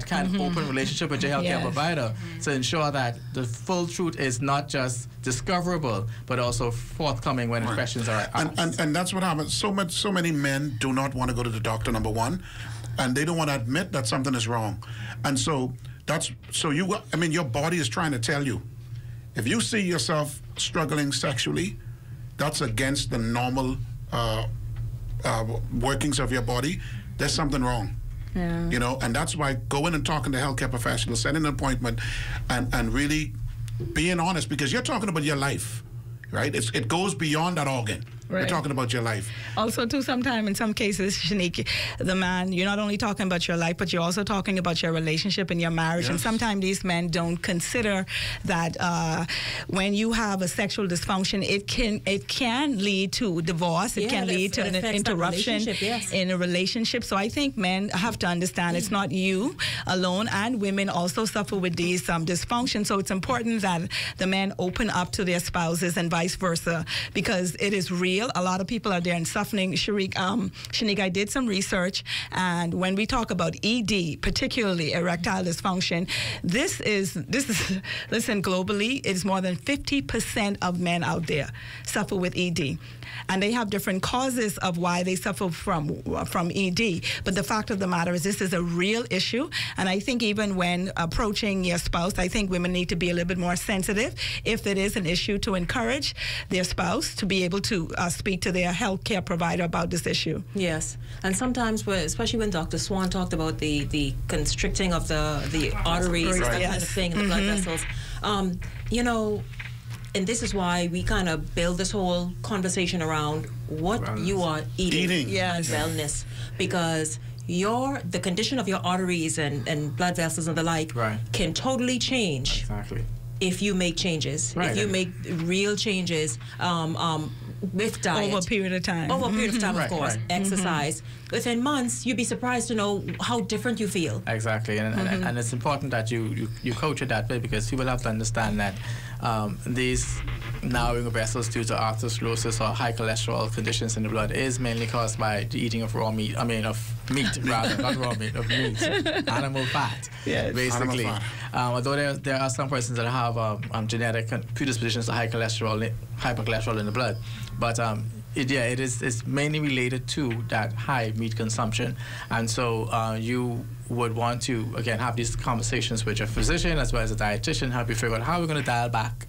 kind of open relationship with your healthcare provider to ensure that the full truth is not just discoverable, but also forthcoming when questions are asked. And that's what happens. So many men do not want to go to the doctor, number one, and they don't want to admit that something is wrong. And so your body is trying to tell you. If you see yourself struggling sexually, that's against the normal workings of your body. There's something wrong. And that's why going and talking to healthcare professionals, setting an appointment, and really being honest, because you're talking about your life, right? It goes beyond that organ. We're talking about your life. Also, too, sometimes in some cases, Shenique, the man, you're not only talking about your life, but you're also talking about your relationship and your marriage. Yes. And sometimes these men don't consider that when you have a sexual dysfunction, it can lead to divorce. It can lead to an interruption in a relationship. So I think men have to understand it's not you alone, and women also suffer with these dysfunctions. So it's important that the men open up to their spouses and vice versa, because it is real. A lot of people are there and suffering. Shenique, I did some research, and when we talk about ED, particularly erectile dysfunction, this is listen, globally, it's more than 50% of men out there suffer with ED. And they have different causes of why they suffer from ED. But the fact of the matter is this is a real issue. And I think even when approaching your spouse, I think women need to be a little bit more sensitive if it is an issue, to encourage their spouse to be able to speak to their healthcare provider about this issue. Yes. And sometimes, especially when Dr. Swan talked about the constricting of the arteries, that kind of thing, the blood vessels, you know, and this is why we kind of build this whole conversation around what you are eating. Yes. Wellness. Because the condition of your arteries and blood vessels and the like can totally change if you make changes. If you make real changes with diet. Over a period of time. Over a period of time, of course. Exercise. Within months, you'd be surprised to know how different you feel. Exactly. And it's important that you coach it that way, because people have to understand that these narrowing of vessels due to atherosclerosis or high cholesterol conditions in the blood is mainly caused by the eating of of meat rather, not raw meat, of meat, animal fat, basically. Although there are some persons that have genetic predispositions to high cholesterol, hypercholesterol in the blood, but it's mainly related to that high meat consumption. And so you would want to, again, have these conversations with your physician as well as a dietitian, help you figure out how we're going to dial back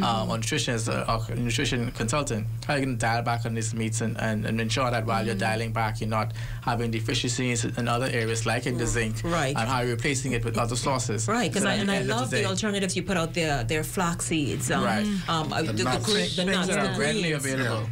on nutrition as a nutrition consultant, how are you going to dial back on these meats and ensure that while you're dialing back, you're not having deficiencies in other areas like in the zinc, and how you're replacing it with other sources. Right, because I love the alternatives you put out there. They're flax seeds, the nuts that are readily available.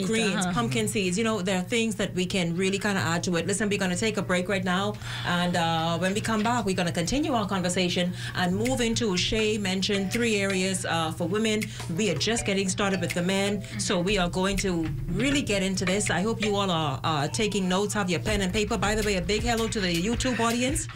Greens, pumpkin seeds. You know, there are things that we can really kind of add to it. Listen, we're going to take a break right now, and when we come back, we're going to continue our conversation and move into, Shay mentioned 3 areas for women. We are just getting started with the men, so we are going to really get into this. I hope you all are taking notes, have your pen and paper. By the way, a big hello to the YouTube audience,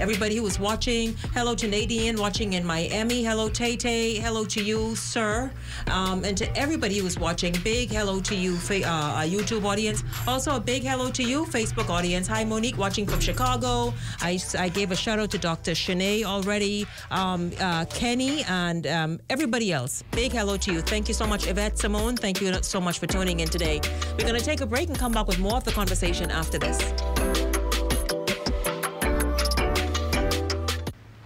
everybody who is watching. Hello to Nadine watching in Miami. Hello Tay. Hello to you, sir, and to everybody who is watching. Big hello to you, YouTube audience. Also a big hello to you, Facebook audience. Hi Monique watching from Chicago. I gave a shout out to Dr. Shenique already, Kenny, and everybody else. Big hello to you. Thank you so much, Yvette Simone. Thank you so much for tuning in today. We're going to take a break and come back with more of the conversation after this.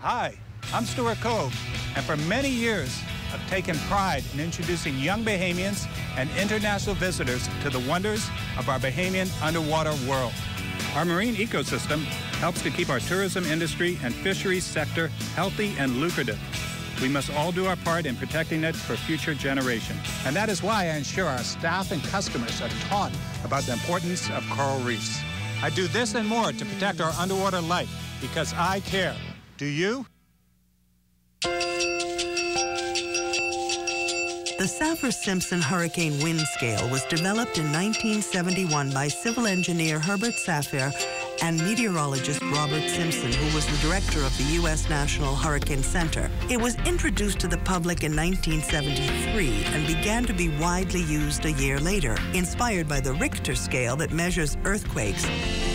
Hi, I'm Stuart Cove, and for many years, I've taken pride in introducing young Bahamians and international visitors to the wonders of our Bahamian underwater world. Our marine ecosystem helps to keep our tourism industry and fisheries sector healthy and lucrative. We must all do our part in protecting it for future generations. And that is why I ensure our staff and customers are taught about the importance of coral reefs. I do this and more to protect our underwater life because I care. Do you? The Saffir-Simpson Hurricane Wind Scale was developed in 1971 by civil engineer Herbert Saffir and meteorologist Robert Simpson, who was the director of the U.S. National Hurricane Center. It was introduced to the public in 1973 and began to be widely used a year later. Inspired by the Richter scale that measures earthquakes,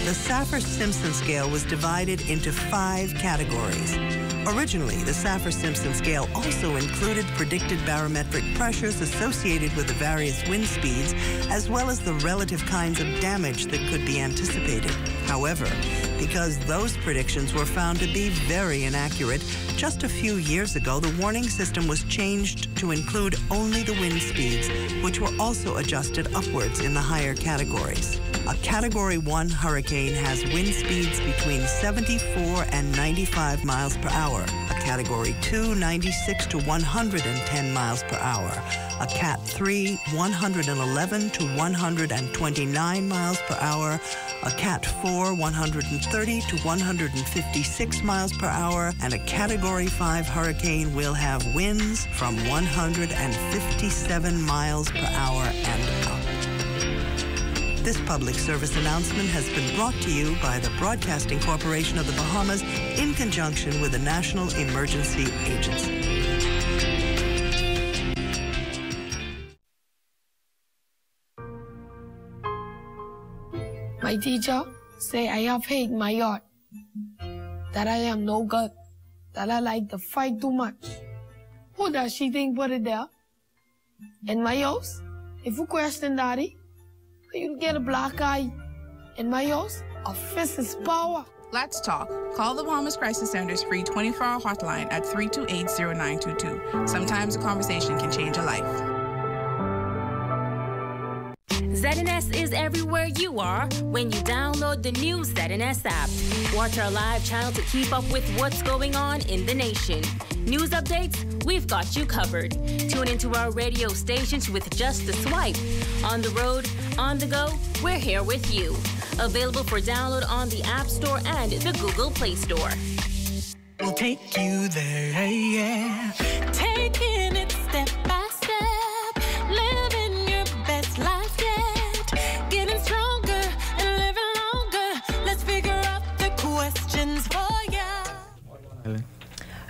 the Saffir-Simpson scale was divided into 5 categories. Originally, the Saffir-Simpson scale also included predicted barometric pressures associated with the various wind speeds, as well as the relative kinds of damage that could be anticipated. However, because those predictions were found to be very inaccurate, just a few years ago, the warning system was changed to include only the wind speeds, which were also adjusted upwards in the higher categories. A Category 1 hurricane has wind speeds between 74 and 95 miles per hour. A Category 2, 96 to 110 miles per hour. a Cat 3, 111 to 129 miles per hour, a Cat 4, 130 to 156 miles per hour, and a Category 5 hurricane will have winds from 157 miles per hour and up. This public service announcement has been brought to you by the Broadcasting Corporation of the Bahamas in conjunction with the National Emergency Agency. My teacher say I have hate my heart, that I am no good, that I like to fight too much. Who does she think put it there? In my house, if you question Daddy, you get a black eye. In my house, a fist is power. Let's talk. Call the Bahamas Crisis Center's free 24-hour hotline at 328-0922. Sometimes a conversation can change a life. ZNS is everywhere you are when you download the new ZNS app. Watch our live channel to keep up with what's going on in the nation. News updates, we've got you covered. Tune into our radio stations with just a swipe. On the road, on the go, we're here with you. Available for download on the App Store and the Google Play Store. We'll take you there, yeah. Taking it step by step. Living your best life yet. Getting stronger and living longer. Let's figure out the questions for ya.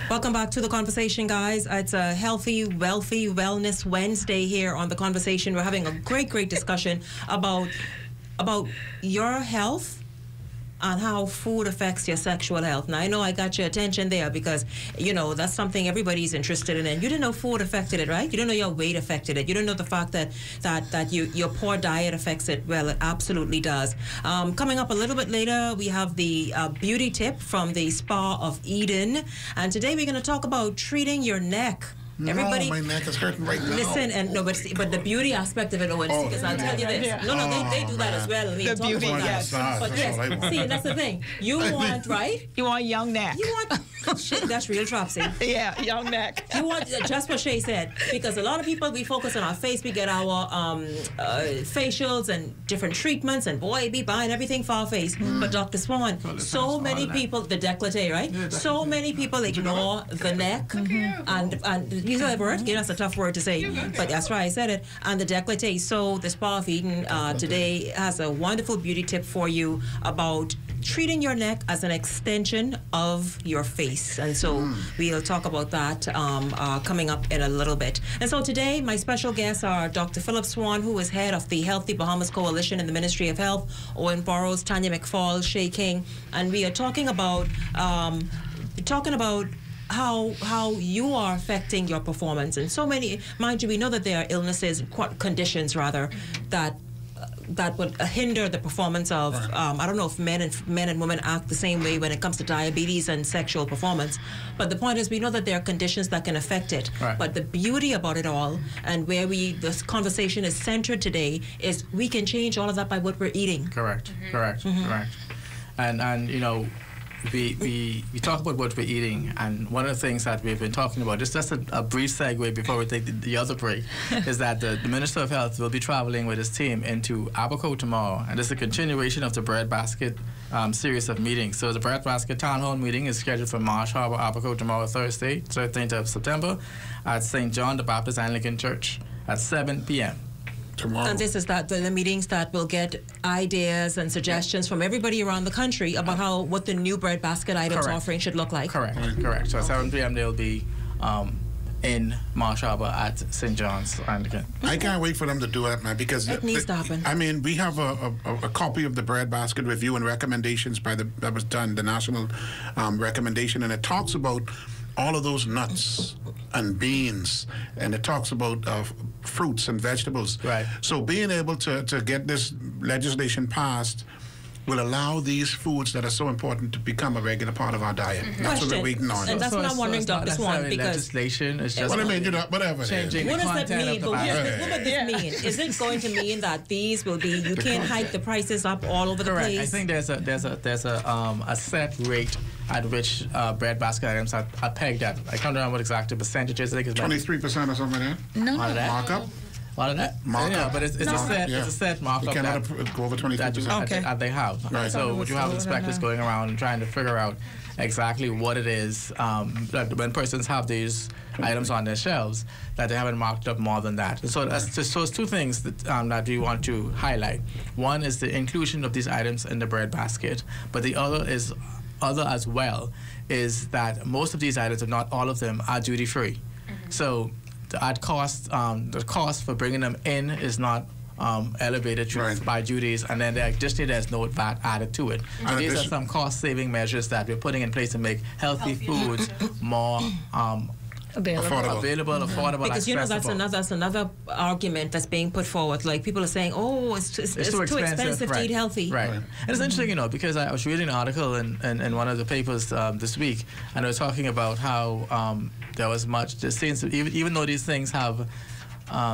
Welcome back to The Conversation, guys. It's a healthy, wealthy, wellness Wednesday here on The Conversation. We're having a great discussion about your health and how food affects your sexual health. Now, I know I got your attention there because, you know, that's something everybody's interested in. And you didn't know food affected it, right? You didn't know your weight affected it. You didn't know the fact that your poor diet affects it. Well, it absolutely does. Coming up a little bit later, we have the beauty tip from the Spa of Eden. And today we're going to talk about treating your neck. Everybody, my neck is hurting right now. Listen, and no, but the beauty aspect of it, Owen, because I'll tell you this. Yeah. No, they do that as well. I mean, The talk beauty, about yes. that. But yes, see, that's the thing. You want, right? You want young neck. You want, shit, that's real Tropsy. Yeah, young neck. You want, just what Shay said, because a lot of people, we focus on our face, we get our facials and different treatments, and boy, be buying everything for our face. But Dr. Swan, so many people, the décolleté, right? Yeah, so many people ignore the neck, and you know that word? Yeah, that's a tough word to say, but that's why I said it. And the décolleté. So the Spa of Eden today has a wonderful beauty tip for you about treating your neck as an extension of your face. And so we'll talk about that coming up in a little bit. And so today, my special guests are Dr. Philip Swan, who is head of the Healthy Bahamas Coalition in the Ministry of Health, Owen Burrows, Tanya McFall, Shay King, and we are talking about how you are affecting your performance. And so many, mind you, we know that there are illnesses, conditions rather, that would hinder the performance of, I don't know if men and women act the same way when it comes to diabetes and sexual performance, but the point is we know that there are conditions that can affect it. Right. But the beauty about it all, and where this conversation is centered today, is we can change all of that by what we're eating. Correct. And you know, we talk about what we're eating, and one of the things that we've been talking about, just a brief segue before we take the other break, is that the Minister of Health will be traveling with his team into Abaco tomorrow, and this is a continuation of the Bread Basket series of meetings. So the Bread Basket Town Hall meeting is scheduled for Marsh Harbor, Abaco tomorrow, Thursday, 13th of September, at St. John the Baptist Anglican Church at 7 p.m. tomorrow. And this is the meetings that will get ideas and suggestions from everybody around the country about what the new bread basket items offering should look like. Correct. So at 7 p.m. they'll be in Marsh Harbor at St. John's Anglican. I can't wait for them to do that, man, because it needs to happen. I mean, we have a copy of the bread basket review and recommendations that was done, the national recommendation, and it talks about all of those nuts and beans, and it talks about fruits and vegetables. Right. So being able to get this legislation passed will allow these foods that are so important to become a regular part of our diet. That's what we're waiting on. And that's what I'm wondering, Dr. Swan, because legislation is just what I mean, whatever. Changing what the does that content mean? of the But basket. what would this mean? Is it going to mean that these will be you can't hike the prices up all over the place? I think there's a set rate at which bread basket items are pegged at. I can't remember what exact percentages. I think it's 23% or something like that. No, markup. What of that? Markup. Yeah, but it's a set markup. You cannot go over 23%. That they have. Right. So what you have inspectors going around and trying to figure out exactly what it is that when persons have these items on their shelves that they haven't marked up more than that. So it's two things that we want to highlight. One is the inclusion of these items in the bread basket, but the other as well is that most of these items, if not all of them, are duty free. So the cost for bringing them in is not elevated by duties, and then additionally there's no VAT added to it. So these are some cost-saving measures that we're putting in place to make healthy foods more available, affordable, because you know accessible. that's another argument that's being put forward. Like people are saying, oh, it's too expensive to eat healthy. Right. And it's interesting, because I was reading an article in one of the papers this week, and they were talking about how there was much. Even though these things have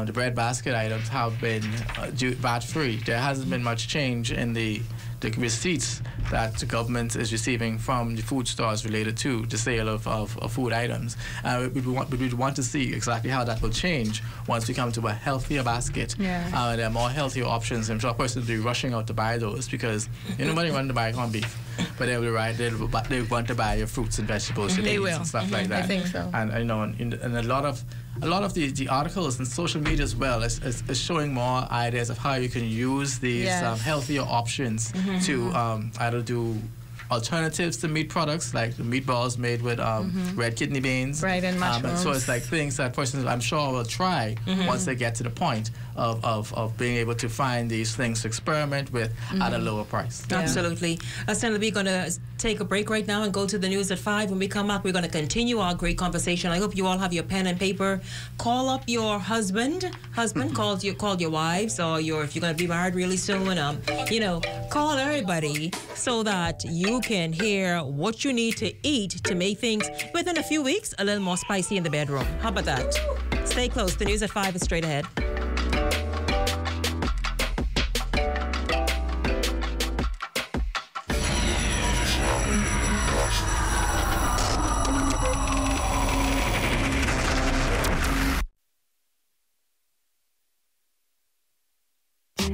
the bread basket items have been VAT-free, there hasn't been much change in the receipts that the government is receiving from the food stores related to the sale of food items. We want to see exactly how that will change once we come to a healthier basket. There are more healthier options. I'm sure a person will be rushing out to buy those because nobody wants to buy corned beef, but they want to buy your fruits and vegetables, your beans and stuff like that. I think so. And a lot of the articles and social media as well is showing more ideas of how you can use these healthier options to either do alternatives to meat products, like the meatballs made with red kidney beans. Right, and mushrooms. And so it's like things that persons, I'm sure, will try once they get to the point of being able to find these things to experiment with at a lower price. Absolutely. Senator, we're going to take a break right now and go to the news at 5. When we come up, we're going to continue our great conversation. I hope you all have your pen and paper. Call up your husband. Call your wives, or if you're going to be married really soon. Call everybody so that you can hear what you need to eat to make things within a few weeks a little more spicy in the bedroom. How about that? Stay close. The news at 5 is straight ahead.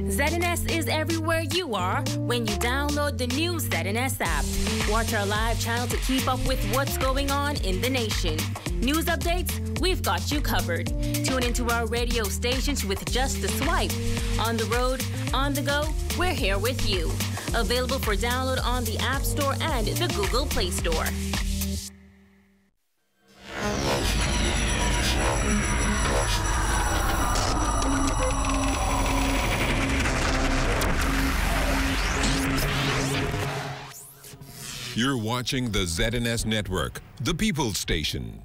ZNS is everywhere you are when you download the new ZNS app. Watch our live channel to keep up with what's going on in the nation. News updates, we've got you covered. Tune into our radio stations with just a swipe. On the road, on the go, we're here with you. Available for download on the App Store and the Google Play Store. You're watching the ZNS Network, the People's Station.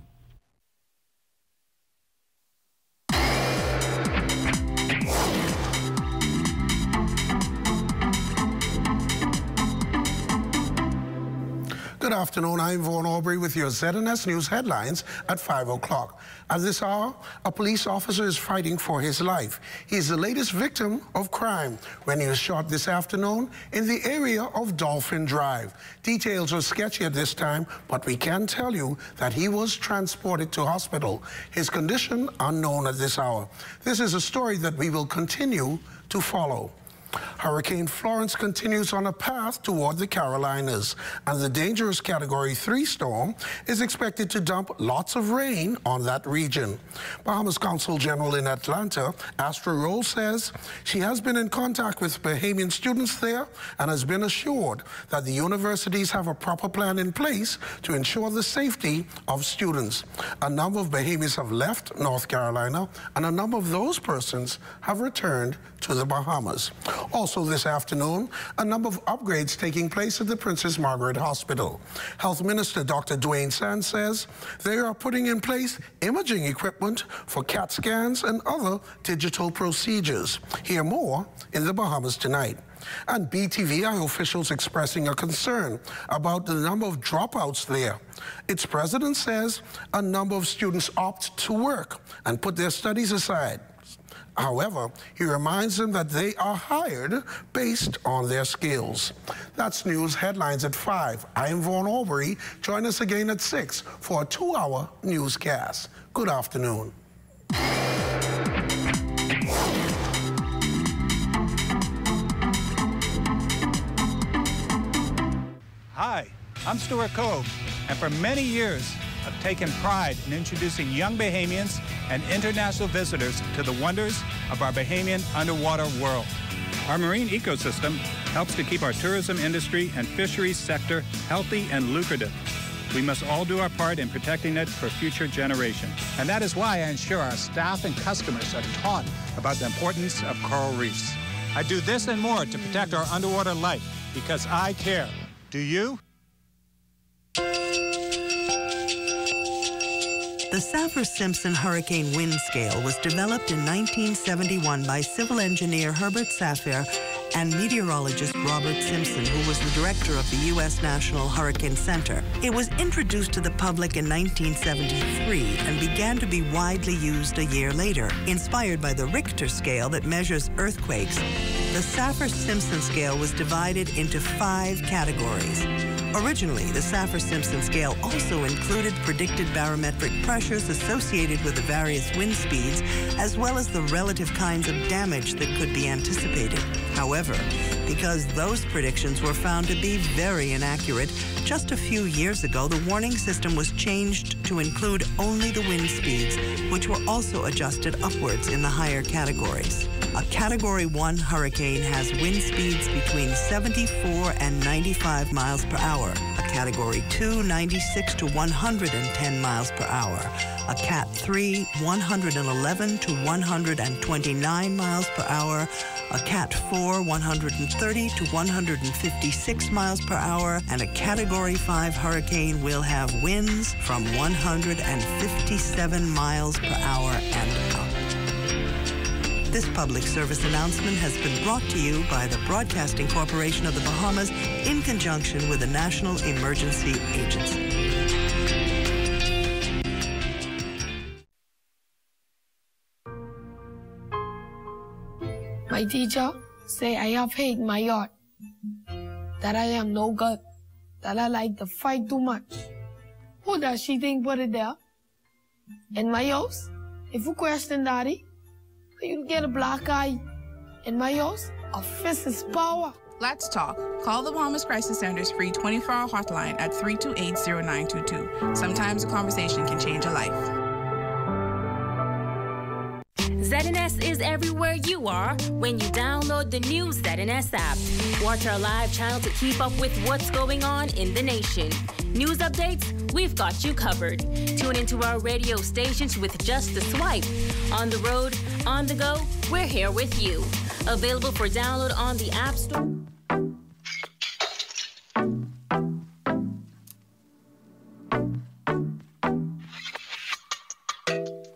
Good afternoon. I'm Vaughn Aubrey with your ZNS News headlines at 5 o'clock. At this hour, a police officer is fighting for his life. He is the latest victim of crime when he was shot this afternoon in the area of Dolphin Drive. Details are sketchy at this time, but we can tell you that he was transported to hospital. His condition unknown at this hour. This is a story that we will continue to follow. Hurricane Florence continues on a path toward the Carolinas, and the dangerous Category 3 storm is expected to dump lots of rain on that region. Bahamas Consul General in Atlanta, Astra Roll, says she has been in contact with Bahamian students there and has been assured that the universities have a proper plan in place to ensure the safety of students. A number of Bahamians have left North Carolina, and a number of those persons have returned to the Bahamas. Also this afternoon, a number of upgrades taking place at the Princess Margaret Hospital. Health Minister Dr. Dwayne Sands says they are putting in place imaging equipment for CAT scans and other digital procedures. Hear more in the Bahamas tonight. And BTVI officials expressing a concern about the number of dropouts there. Its president says a number of students opt to work and put their studies aside. However, he reminds them that they are hired based on their skills. That's news headlines at 5. I am Vaughn Aubrey. Join us again at 6 for a 2-hour newscast. Good afternoon. Hi, I'm Stuart Cove, and for many years, I've taken pride in introducing young Bahamians and international visitors to the wonders of our Bahamian underwater world. Our marine ecosystem helps to keep our tourism industry and fisheries sector healthy and lucrative. We must all do our part in protecting it for future generations. And that is why I ensure our staff and customers are taught about the importance of coral reefs. I do this and more to protect our underwater life because I care. Do you? The Saffir-Simpson Hurricane Wind Scale was developed in 1971 by civil engineer Herbert Saffir and meteorologist Robert Simpson, who was the director of the U.S. National Hurricane Center. It was introduced to the public in 1973 and began to be widely used a year later. Inspired by the Richter scale that measures earthquakes, the Saffir-Simpson scale was divided into 5 categories. Originally, the Saffir-Simpson scale also included predicted barometric pressures associated with the various wind speeds, as well as the relative kinds of damage that could be anticipated. However, because those predictions were found to be very inaccurate, just a few years ago, the warning system was changed to include only the wind speeds, which were also adjusted upwards in the higher categories. A Category 1 hurricane has wind speeds between 74 and 95 miles per hour. A Category 2, 96 to 110 miles per hour. A Cat 3, 111 to 129 miles per hour. A Cat 4, 130 to 156 miles per hour. And a Category 5 hurricane will have winds from 157 miles per hour and up. This public service announcement has been brought to you by the Broadcasting Corporation of the Bahamas in conjunction with the National Emergency Agency. My teacher say I have hate my yacht, that I am no good, that I like to fight too much. Who does she think put it there? In my house? If you question Daddy, you get a black eye. In my house, a fist is power. Let's talk. Call the Bahamas Crisis Center's free 24-hour hotline at 328-0922. Sometimes a conversation can change a life. ZNS is everywhere you are when you download the new ZNS app. Watch our live channel to keep up with what's going on in the nation. News updates, we've got you covered. Tune into our radio stations with just a swipe. On the road, on the go, we're here with you. Available for download on the App Store.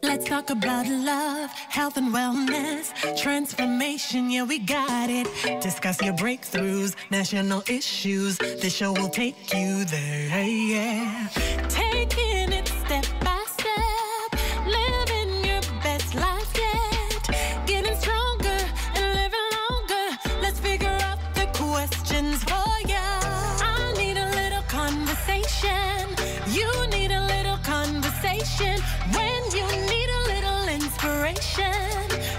Let's talk about love, health and wellness, transformation, yeah, we got it. Discuss your breakthroughs, national issues. This show will take you there, yeah. Taking it step by step, living your best life yet. Getting stronger and living longer. Let's figure out the questions for ya. I need a little conversation. You need a little conversation. When you need a little inspiration,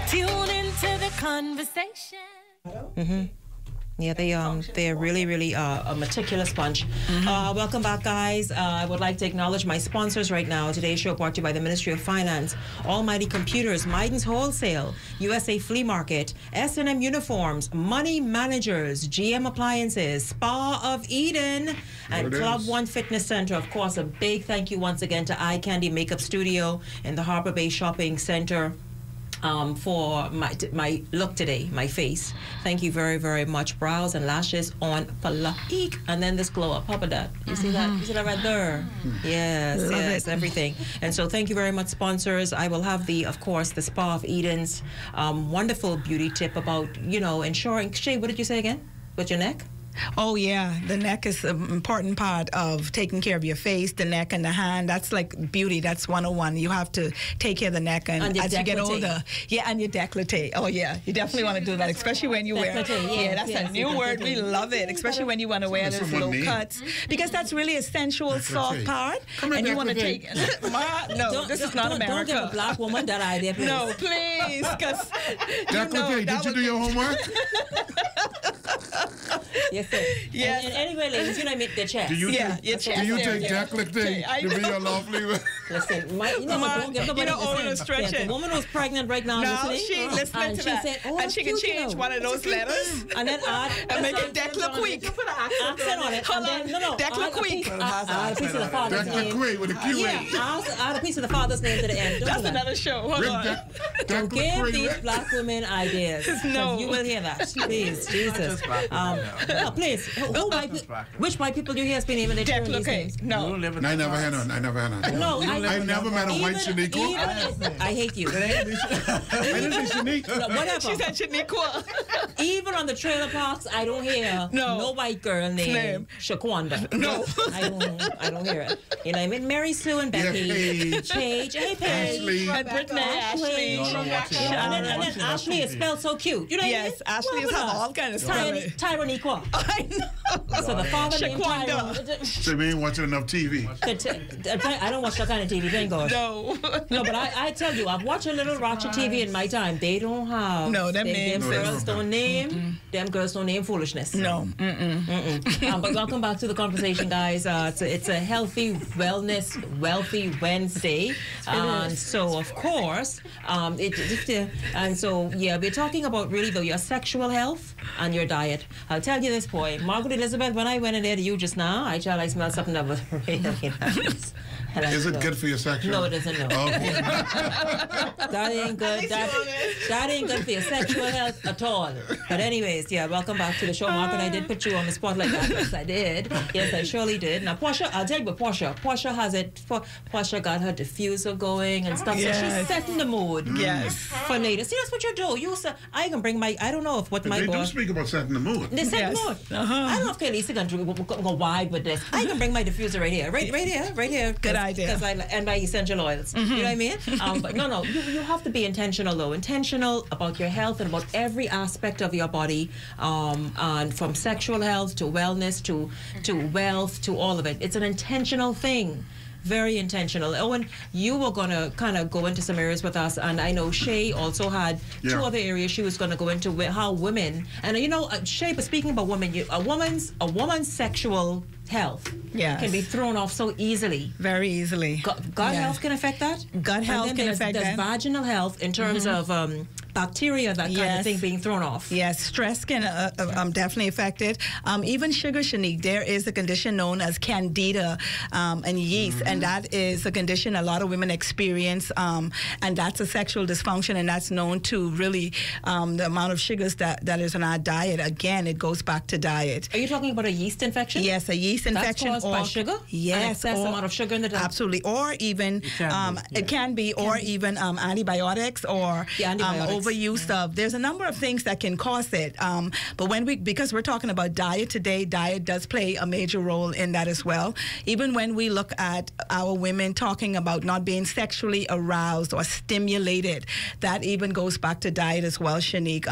tune into the conversation. Yeah, they're really a meticulous bunch. Welcome back, guys. I would like to acknowledge my sponsors right now. Today's show brought to you by the Ministry of Finance, Almighty Computers, Miden's Wholesale, USA Flea Market, S&M Uniforms, Money Managers, GM Appliances, Spa of Eden, and Club One Fitness Center. Of course, a big thank you once again to Eye Candy Makeup Studio in the Harbor Bay Shopping Center. for my look today, my face. Thank you very, very much. Brows and lashes on Palaik. And then this glow up. How about that? You see that? You see that right there? Yes, Love yes, it. everything. And so thank you very much, sponsors. I will have of course, the Spa of Eden's wonderful beauty tip about, ensuring. Shay, what did you say again? With your neck? Oh, yeah. The neck is an important part of taking care of your face, the neck and the hand. That's like beauty. That's 101. You have to take care of the neck. And as you get older. Yeah, and your décolleté. Oh, yeah. You definitely want to do that, especially when you wear. Yeah, that's a new word. We love it, especially when you want to wear those low cuts. Because that's really a sensual, soft part. And you want to take. No, this is not America. Don't give a black woman that idea, please. No, please. Because. Did you do your homework? Yes, sir. Yes. And anyway, ladies, the chest. Do you take décolleté to be your lovely? Listen, the woman who's pregnant right now. No, she listening to that. Said, and she can change one of those letters and then add and make it décolleté. Put an accent on it. Hold on. No. Décolleté. Add a piece of the father's name. With a Q. Add a piece of the father's name to the end. That's another show. Hold on. Don't give these black women ideas. No. You will hear that. Please, Jesus. No, please. Which white people do you hear has been even their children these days? No. I never had none. No, I never met a white Shenique. I hate you. I didn't say Shenique. No, whatever. She said Shenique. Even on the trailer parks, I don't hear no white girl named Shaquanda. No. I don't hear it. You know what I mean? Mary Sue and Becky. Paige. Hey, Paige. Ashley. And Brittany. Ashley. And then Ashley is spelled so cute. You know what I mean? Yes, Ashley has all kinds of spelling. Tyranniqua. I know. So the father named Tyrone. So you ain't watching enough TV. I don't watch that kind of TV, thank God. No. No, but I tell you, I've watched a little Ratchet TV in my time. They don't have. No, them names. Them girls don't name. Them girls don't name foolishness. No. But welcome back to the conversation, guys. It's a healthy, wellness, wealthy Wednesday. So, of course, we're talking about really, though, your sexual health and your diet. I'll tell you this, boy. Margaret Elizabeth, when I went in there to you just now, I smelled something that was really nice. Is it good for your sexual? No, it isn't. No. That ain't good. That ain't good for your sexual health at all. But anyways, welcome back to the show, Mark. And I did put you on the spot like that. Yes, I did. Yes, I surely did. Now, Portia, I'll tell you about Portia. Portia has it. Portia got her diffuser going and stuff. Yes. So she's setting the mood. Yes. For later. See, that's what you do. I can bring my. I don't know if what my boss. boss. They do speak about setting the mood. They set the mood. I don't know if Kelly's going to go wide with this. I can bring my diffuser right here. Right here. Good idea. And my essential oils. You know what I mean? But no, you have to be intentional though. Intentional about your health and about every aspect of your body, and from sexual health to wellness to wealth to all of it. It's an intentional thing. Very intentional. Owen, you were going to kind of go into some areas with us, and I know Shay also had two other areas she was going to go into with how women, and Shay, but speaking about women, a woman's sexual health can be thrown off so easily. Very easily. Gut health can affect that. Gut health can affect that. There's vaginal health in terms of bacteria, that kind of thing being thrown off. Yes, stress can definitely affect it. Even sugar, Shenique, there is a condition known as candida and yeast, and that is a condition a lot of women experience, and that's a sexual dysfunction, and that's known to really the amount of sugars that is in our diet. Again, it goes back to diet. Are you talking about a yeast infection? Yes, a yeast infection. That's caused by sugar? Yes. An excess amount of sugar in the diet? Absolutely. Or even, it can be, even antibiotics or overuse of. There's a number of things that can cause it. But because we're talking about diet today, diet does play a major role in that as well. Even when we look at our women talking about not being sexually aroused or stimulated, that even goes back to diet as well, Shenique.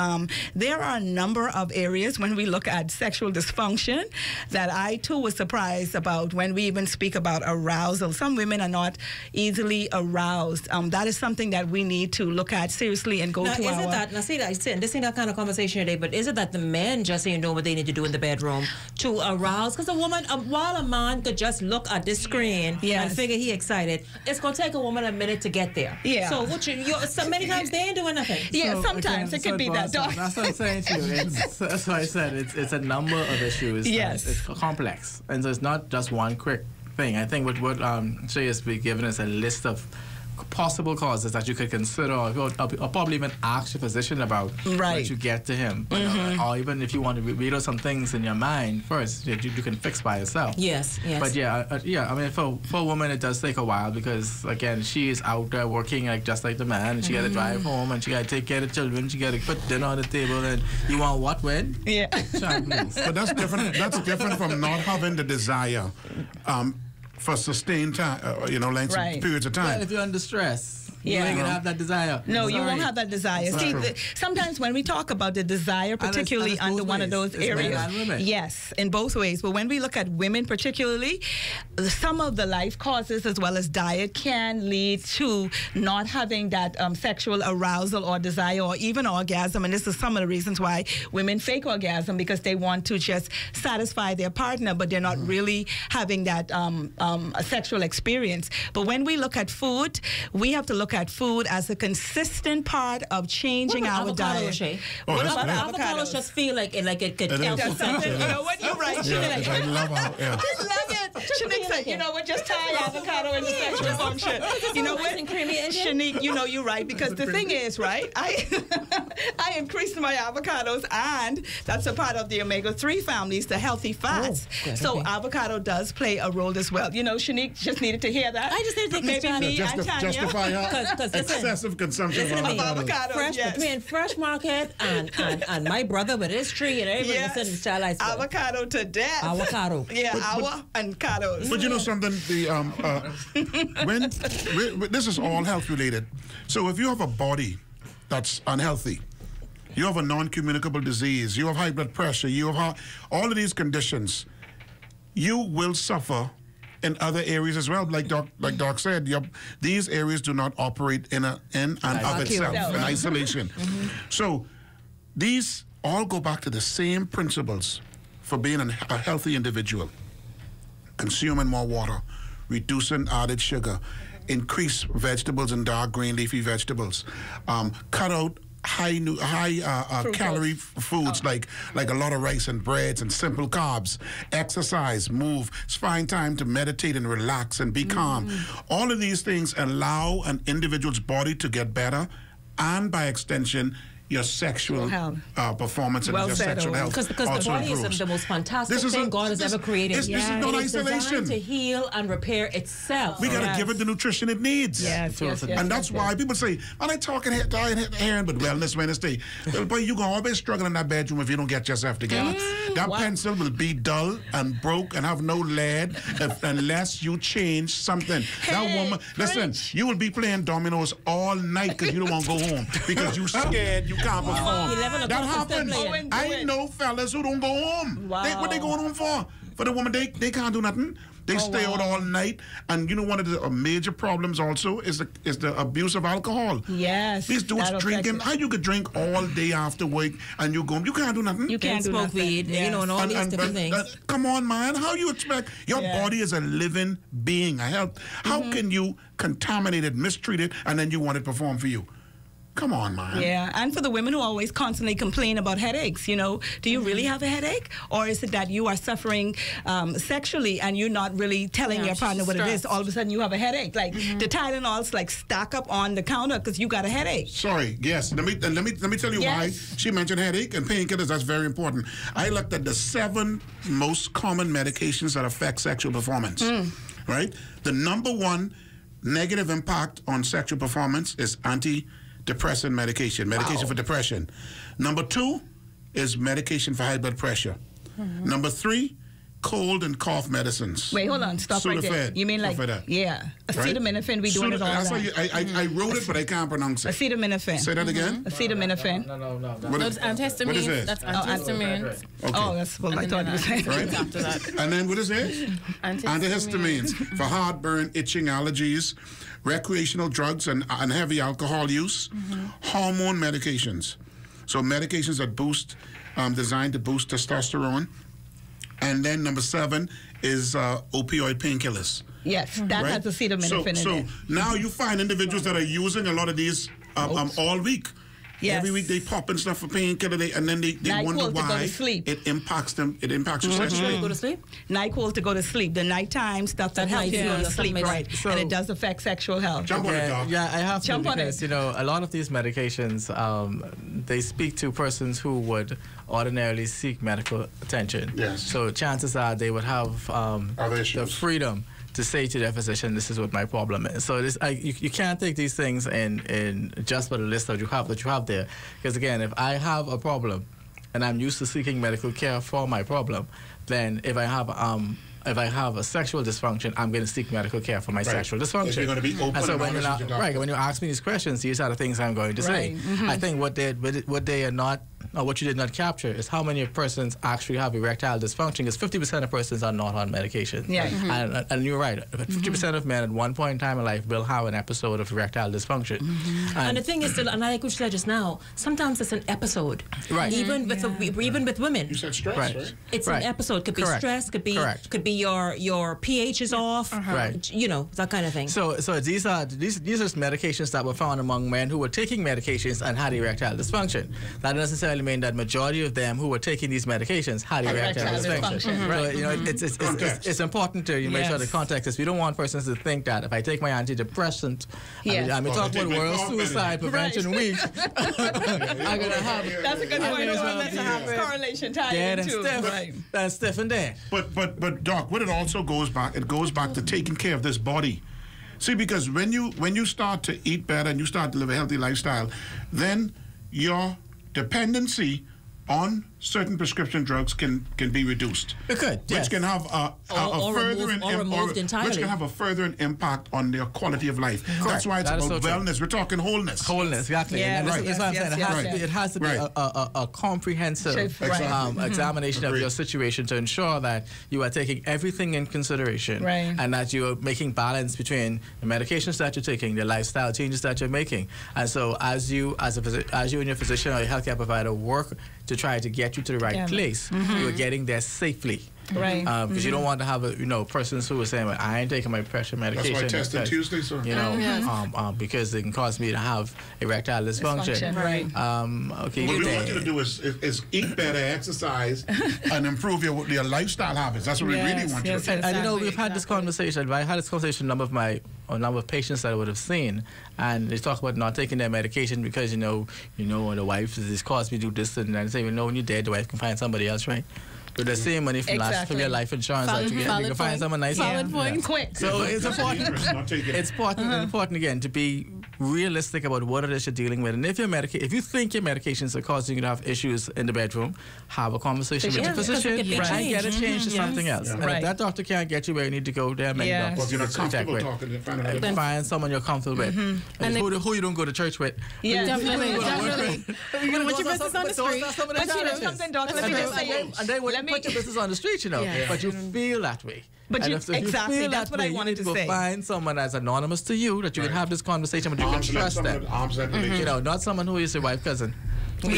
There are a number of areas when we look at sexual dysfunction that I too was surprised about when we even speak about arousal. Some women are not easily aroused. That is something that we need to look at seriously and go to our... Now, see that, this ain't that kind of conversation today, but is it that the men just ain't know what they need to do in the bedroom to arouse? Because a woman, while a man could just look at this screen and figure he excited, it's going to take a woman a minute to get there. Yeah. So so many times they ain't doing nothing. Yeah, sometimes it could be that. That's what I'm saying to you. That's why I said it's a number of issues. Yes. It's complex. And so it's not just one quick thing. I think what Shay has been giving us a list of possible causes that you could consider, or probably even ask your physician about right. what you get to him. Or even if you want to read out some things in your mind first that you can fix by yourself. Yes, yes. But I mean, for a woman, it does take a while because, again, she is out there working just like the man, and she got to drive home, and she got to take care of the children, she got to put dinner on the table, and you want what, when? Yeah. But that's different. That's different from not having the desire for sustained time, lengths of periods of time. Well, if you're under stress, you Yeah. ain't gonna have that desire. No, you won't have that desire. See, sometimes when we talk about the desire, particularly under one of those areas, yes, in both ways. But when we look at women particularly, some of the life causes as well as diet can lead to not having that sexual arousal or desire or even orgasm. And this is some of the reasons why women fake orgasm, because they want to just satisfy their partner, but they're not really having that a sexual experience. But when we look at food, we have to look at food as a consistent part of changing our diet. What about avocados? Just feel like it could help something. You know what? You're right. I love how, I love it. Shenique said, you know what? Just tie avocado into sexual function. You know what? Shenique, you know you're right, because the thing is, right? I increased my avocados, and that's a part of the omega-3 families, the healthy fats. So avocado does play a role as well. You know, Shenique just needed to hear that. I just needed to maybe me and Tanya. Justify her excessive consumption of avocado. Fresh, between Fresh Market and my brother with his tree and everything. Yes. Avocado to death. Avocado. Yeah, avocados. But you know something? This is all health related. So if you have a body that's unhealthy, you have a non-communicable disease, you have high blood pressure, you have all of these conditions, you will suffer in other areas as well. Like Doc said, these areas do not operate in and of itself, in isolation. So these all go back to the same principles for being a healthy individual. Consuming more water, reducing added sugar, increase vegetables and dark green leafy vegetables, cut out high calorie foods like a lot of rice and breads and simple carbs, exercise, move, find time to meditate and relax and be calm. All of these things allow an individual's body to get better, and by extension your sexual performance and your sexual health because the body is the most fantastic thing God has ever created. This is not isolation. It's designed to heal and repair itself. We got to give it the nutrition it needs. And that's why people say, I'm not talking Aaron, but Wellness Wednesday. Well, boy, you're going to always struggle in that bedroom if you don't get yourself together. That pencil will be dull and broke and have no lead unless you change something. That woman, listen, you will be playing dominoes all night because you don't want to go home because you're scared you can't perform. That happens. I know fellas who don't go home. What they going home for? For the woman, they can't do nothing. They stay out all night, and you know one of the major problems also is the abuse of alcohol. Yes, these dudes drinking. How you could drink all day after work and you go home? You can't do nothing. You can't smoke weed, and all these different things. Come on, man. How you expect your body is a living being, a health? How can you contaminate it, mistreat it, and then you want it to perform for you? Come on, man. Yeah, and for the women who always constantly complain about headaches, do you really have a headache? Or is it that you are suffering sexually and you're not really telling your partner what it is? All of a sudden you have a headache. Like the Tylenols stack up on the counter because you got a headache. Sorry, yes. Let me tell you why she mentioned headache and painkillers. That's very important. I looked at the 7 most common medications that affect sexual performance. Right? The number 1 negative impact on sexual performance is antidepressant medication for depression. Number 2 is medication for high blood pressure. Number 3, cold and cough medicines. Wait, hold on. Stop right there. You mean acetaminophen, we doing it all that. I wrote it, but I can't pronounce it. Acetaminophen. Say that again? Acetaminophen. No. That's antihistamines. What is it? That's antihistamines. Okay. Oh, that's what I thought you were saying. Right? After that. And then what is it? Antihistamines for heartburn, itching, allergies, recreational drugs and heavy alcohol use, hormone medications. So medications that designed to boost testosterone. And then number 7 is opioid painkillers. Yes, that has acetaminophen in it. So now you find individuals that are using a lot of these all week. Yes. Every week they popping stuff for painkiller, and then they wonder NyQuil to go why to sleep. it impacts them. It impacts your sex Go drive. to sleep? NyQuil to go to sleep. The nighttime stuff that helps you go to sleep, right? And it does affect sexual health. Jump on it, Doc. Yeah, I have Jump to on because, it. you know, a lot of these medications, they speak to persons who would ordinarily seek medical attention. Yes. So chances are they would have the freedom to say to their physician, this is what my problem is. So you can't take these things in just for the list that you have there. Because again, if I have a problem and I'm used to seeking medical care for my problem, then if I have a sexual dysfunction, I'm going to seek medical care for my sexual dysfunction. If you're going to be open and so and when honest with your doctor. when you ask me these questions, these are the things I'm going to say. I think what they are not, or what you did not capture, is how many persons actually have erectile dysfunction. Because 50% of persons are not on medication. Yeah. And you're right. 50% of men at one point in time in life will have an episode of erectile dysfunction. And the thing is, and like what you said just now, sometimes it's an episode. Right. Even with women. You said stress, right? It's an episode. Could be stress. Could be your pH is off. Right. You know, that kind of thing. So these are medications that were found among men who were taking medications and had erectile dysfunction. That doesn't necessarily mean that majority of them who were taking these medications had erectile dysfunction. Right. So, you know, it's important to make sure the context is. We don't want persons to think that if I take my antidepressant, I mean, talk about World Suicide Prevention Week, I'm gonna have That's a good point. Let's have a correlation tied dead and into stiff, right. and stiff and dead. But Doc, what it also goes back to taking care of this body. See, because when you start to eat better and you start to live a healthy lifestyle, then your dependency on certain prescription drugs can be reduced. It could, which can have a removed entirely. Which can have a further impact on their quality of life. Correct. That's why it's That is about so true. wellness. We're talking wholeness. Wholeness, exactly. Yeah, and that's what I'm saying. It has to be a comprehensive examination of your situation to ensure that you are taking everything in consideration and that you are making balance between the medications that you're taking, the lifestyle changes that you're making. And so as you and your physician or your healthcare provider work to try to get you to the right place, you are getting there safely. Right. Because you don't want to have persons who are saying, well, I ain't taking my pressure medication. That's why I tested Tuesday, sir. You know, because it can cause me to have erectile dysfunction. Right. Okay. What we want you to do is eat better, exercise, and improve your lifestyle habits. That's what we really want you to do. And you know, we've had this conversation. I had this conversation with a number of patients that I would have seen, and they talk about not taking their medication because you know, the wife is caused me to do this and that. And say, when you're dead, the wife can find somebody else, right? With the same money from your life insurance that you get, you can find someone nice. Valid point. Quick. So it's important again to be realistic about what it is you're dealing with. And if you think your medications are causing you to have issues in the bedroom, have a conversation with your physician and get it changed to something else. And if that doctor can't get you where you need to go, there are many doctors. Well, if you're not comfortable talking, find someone you're comfortable with. And who you don't go to church with. Yeah, definitely. You're going to put your business on the street. But you know something, doctor, let me just say it. And they wouldn't put your business on the street, you know. Yeah. But you feel that way. But and exactly, that's what I wanted to say. You need to go find someone that's anonymous to you that you can have this conversation, but you can trust them. You know, not someone who is your wife cousin. Too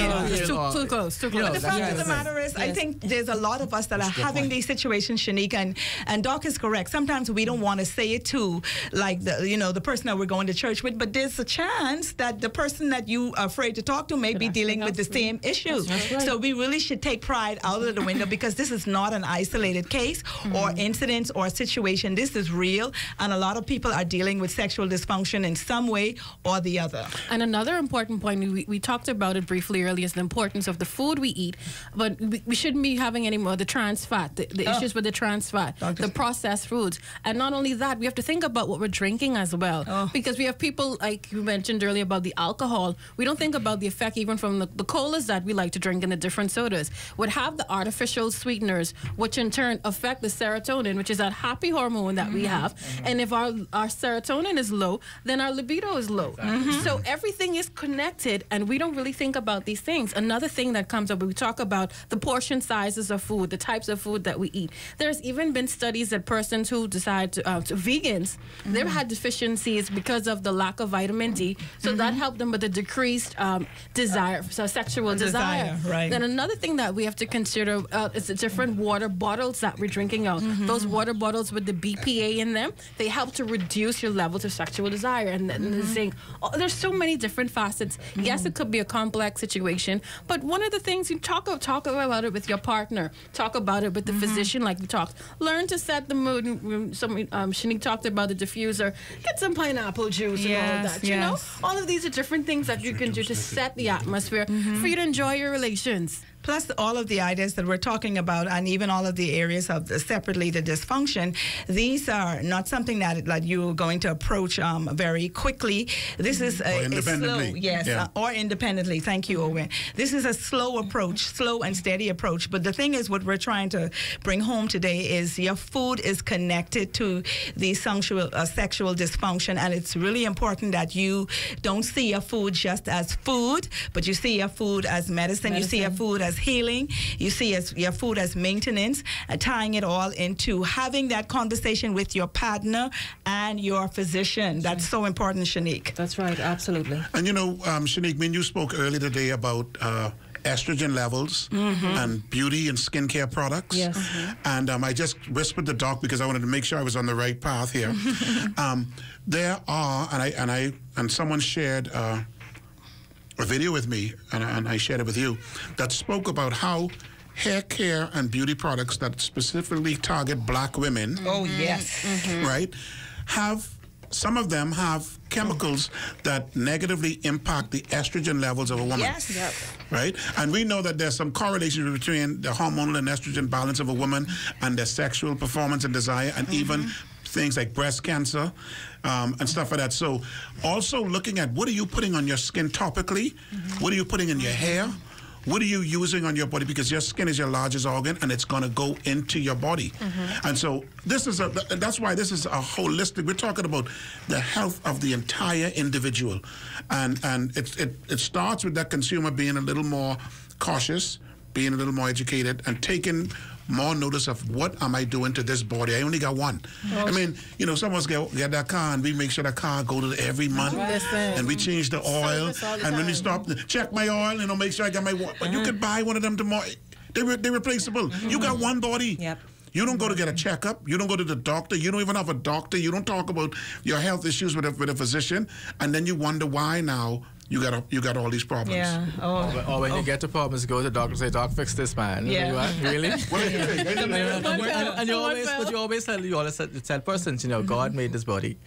close. But the fact of the matter is, I think there's a lot of us that are having these situations, Shenique, and Doc is correct. Sometimes we don't want to say it to, like, the person that we're going to church with, but there's a chance that the person that you are afraid to talk to may be dealing with the same issue. Right. So we really should take pride out of the window because this is not an isolated case or incident or situation. This is real, and a lot of people are dealing with sexual dysfunction in some way or the other. And another important point, we talked about it briefly earlier, is the importance of the food we eat, but we shouldn't be having any more the trans fat, the issues with the trans fat, the processed foods. And not only that, we have to think about what we're drinking as well, because we have people, like you mentioned earlier about the alcohol. We don't think about the effect even from the colas that we like to drink and the different sodas would have the artificial sweeteners, which in turn affect the serotonin, which is that happy hormone that we have. And if our serotonin is low, then our libido is low. So everything is connected, and we don't really think about about these things. Another thing that comes up when we talk about the portion sizes of food, the types of food that we eat. There's even been studies that persons who decide to vegans, they've had deficiencies because of the lack of vitamin D. So that helped them with a decreased desire, so sexual desire. Right. Then another thing that we have to consider is the different water bottles that we're drinking out. Those water bottles with the BPA in them, they help to reduce your levels of sexual desire. And then the zinc. There's so many different facets. Yes, it could be a complex situation, but one of the things you talk about it with your partner, talk about it with the physician, like we talked. Learn to set the mood. Shenique talked about the diffuser. Get some pineapple juice and all of that. You know, all of these are different things that you can do to set the atmosphere for you to enjoy your relations. Plus, all of the ideas that we're talking about, and even all of the areas of separately the dysfunction, these are not something that you're going to approach very quickly. This is a slow, or independently. Thank you, Owen. This is a slow approach, slow and steady approach. But the thing is, what we're trying to bring home today is your food is connected to the sexual dysfunction, and it's really important that you don't see your food just as food, but you see your food as medicine. You see your food as healing. You see your food as maintenance, tying it all into having that conversation with your partner and your physician. That's so important, Shenique. That's right, absolutely. And you know, Shenique, when you spoke earlier today about estrogen levels and beauty and skincare products. Yes. And I just whispered the doc because I wanted to make sure I was on the right path here. There are, and someone shared a video with me, and I shared it with you, that spoke about how hair care and beauty products that specifically target black women. Oh, yes. Right? Some of them have chemicals that negatively impact the estrogen levels of a woman. Yes. Yep. Right? And we know that there's some correlation between the hormonal and estrogen balance of a woman and their sexual performance and desire, and even things like breast cancer and stuff like that. So also looking at what are you putting on your skin topically? What are you putting in your hair? What are you using on your body? Because your skin is your largest organ, and it's going to go into your body. And so that's why this is a holistic. We're talking about the health of the entire individual, and it starts with that consumer being a little more cautious, being a little more educated, and taking more notice of what am I doing to this body. I only got one. I mean, you know, some of us get that car and we make sure that car go to every month, and we change the oil, and when we stop, check my oil, you know, make sure I got my water. But you could buy one of them tomorrow. They're replaceable. You got one body. You don't go to get a checkup. You don't go to the doctor. You don't even have a doctor. You don't talk about your health issues with a physician, and then you wonder why now you got all these problems. Yeah. Or when you get to problems, go to the doctor and say, "Doc, fix this, man." Yeah. You know, really? And you always tell persons, you know, God made this body.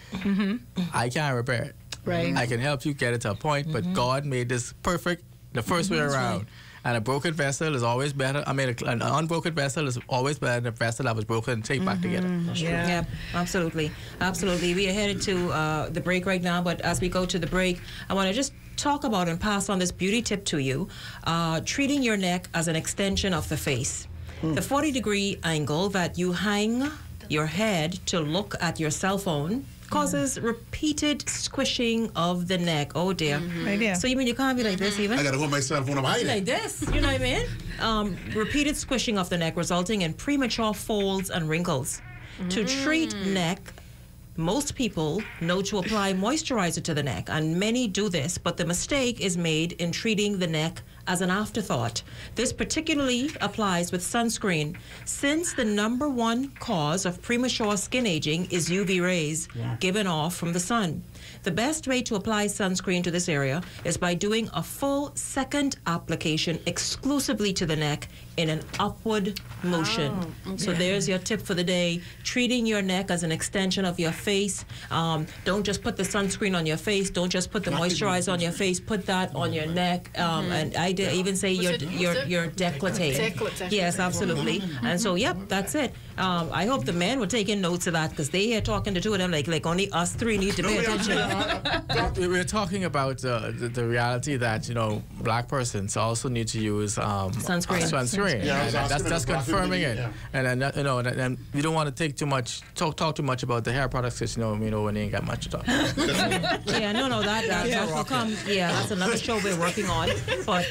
I can't repair it. Right. I can help you get it to a point, but God made this perfect the first way around. And a broken vessel is always better. I mean, an unbroken vessel is always better than a vessel that was broken and taped back together. Yeah, absolutely. Absolutely. We are headed to the break right now, but as we go to the break, I want to just talk about and pass on this beauty tip to you, treating your neck as an extension of the face. The 40-degree angle that you hang your head to look at your cell phone causes repeated squishing of the neck. Oh dear. Right there. So you mean you can't be like this even? I gotta hold my cell phone up high. Like this, you know what I mean? Repeated squishing of the neck resulting in premature folds and wrinkles. To treat neck, most people know to apply moisturizer to the neck, and many do this, but the mistake is made in treating the neck as an afterthought. This particularly applies with sunscreen, since the #1 cause of premature skin aging is UV rays given off from the sun. The best way to apply sunscreen to this area is by doing a full second application exclusively to the neck in an upward motion. So there's your tip for the day, treating your neck as an extension of your face. Don't just put the sunscreen on your face, don't just put the moisturizer on your face, put that on your neck, and I did even say your décolleté. Yes, absolutely. And so, yep, that's it. I hope the men were taking notes of that because they here talking to two of them like only us three need to pay attention. We're talking about the reality that, you know, black persons also need to use sunscreen. Yeah, that's confirming it. Yeah. And then, you know, and we don't want to take too much, talk too much about the hair products because, you know, when they ain't got much to talk about. That will come. Yeah, that's another show we're working on. But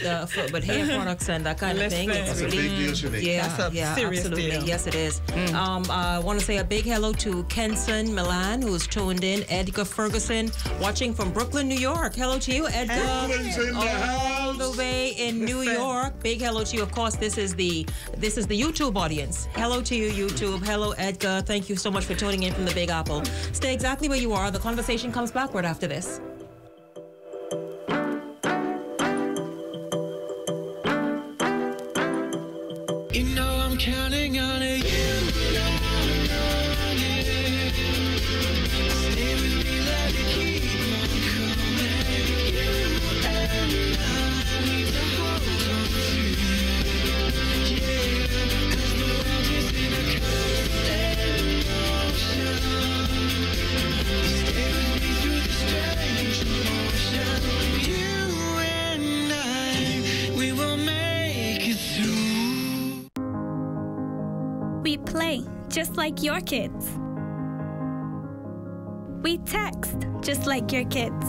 hair products and that kind of thing. It's really, absolutely. Deal. Yes, it is. I want to say a big hello to Kenson Milan, who's tuned in. Edgar Ferguson, watching from Brooklyn, New York. Hello to you, Edgar. All the way in New York. Big hello to you. Of course, this is the YouTube audience. Hello to you, YouTube. Hello, Edgar. Thank you so much for tuning in from the Big Apple. Stay exactly where you are. The conversation comes backward after this. You know I'm counting on it. Stay with me, let it keep on coming. You and I need to hold on to. Yeah, as the world is in a constant motion. Stay with me through the strange emotion. You and I, we will make it through. We play just like your kids. We text just like your kids.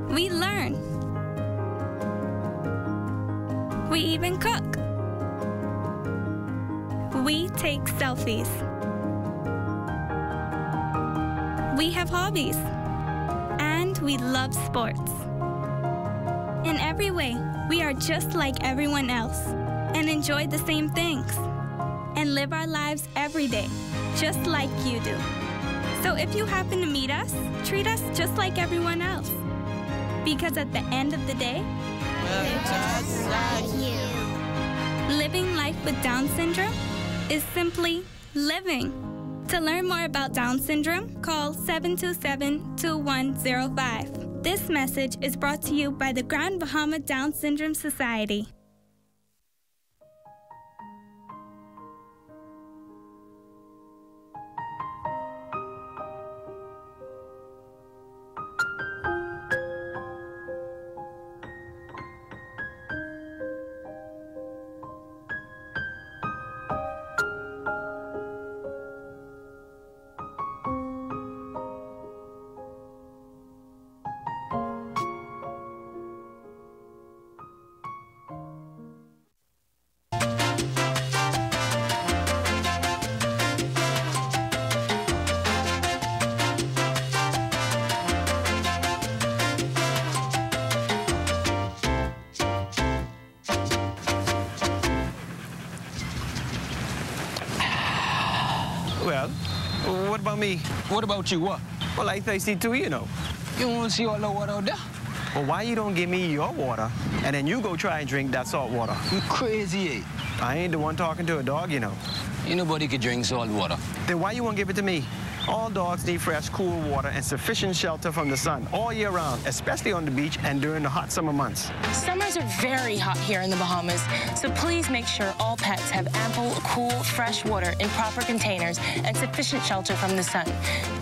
We learn. We even cook. We take selfies. We have hobbies. And we love sports. In every way, we are just like everyone else and enjoy the same things and live our lives every day, just like you do. So if you happen to meet us, treat us just like everyone else. Because at the end of the day, we're just like you. Living life with Down syndrome is simply living. To learn more about Down syndrome, call 727-2105. This message is brought to you by the Grand Bahama Down Syndrome Society. Well, what about me? What about you, what? Well, I thirsty too, you know. You want to see all the water out there? Well, why you don't give me your water, and then you go try and drink that salt water? You crazy, eh? I ain't the one talking to a dog, you know. Ain't nobody can drink salt water. Then why you won't give it to me? All dogs need fresh, cool water and sufficient shelter from the sun all year round, especially on the beach and during the hot summer months. Summers are very hot here in the Bahamas, so please make sure all pets have ample, cool, fresh water in proper containers and sufficient shelter from the sun,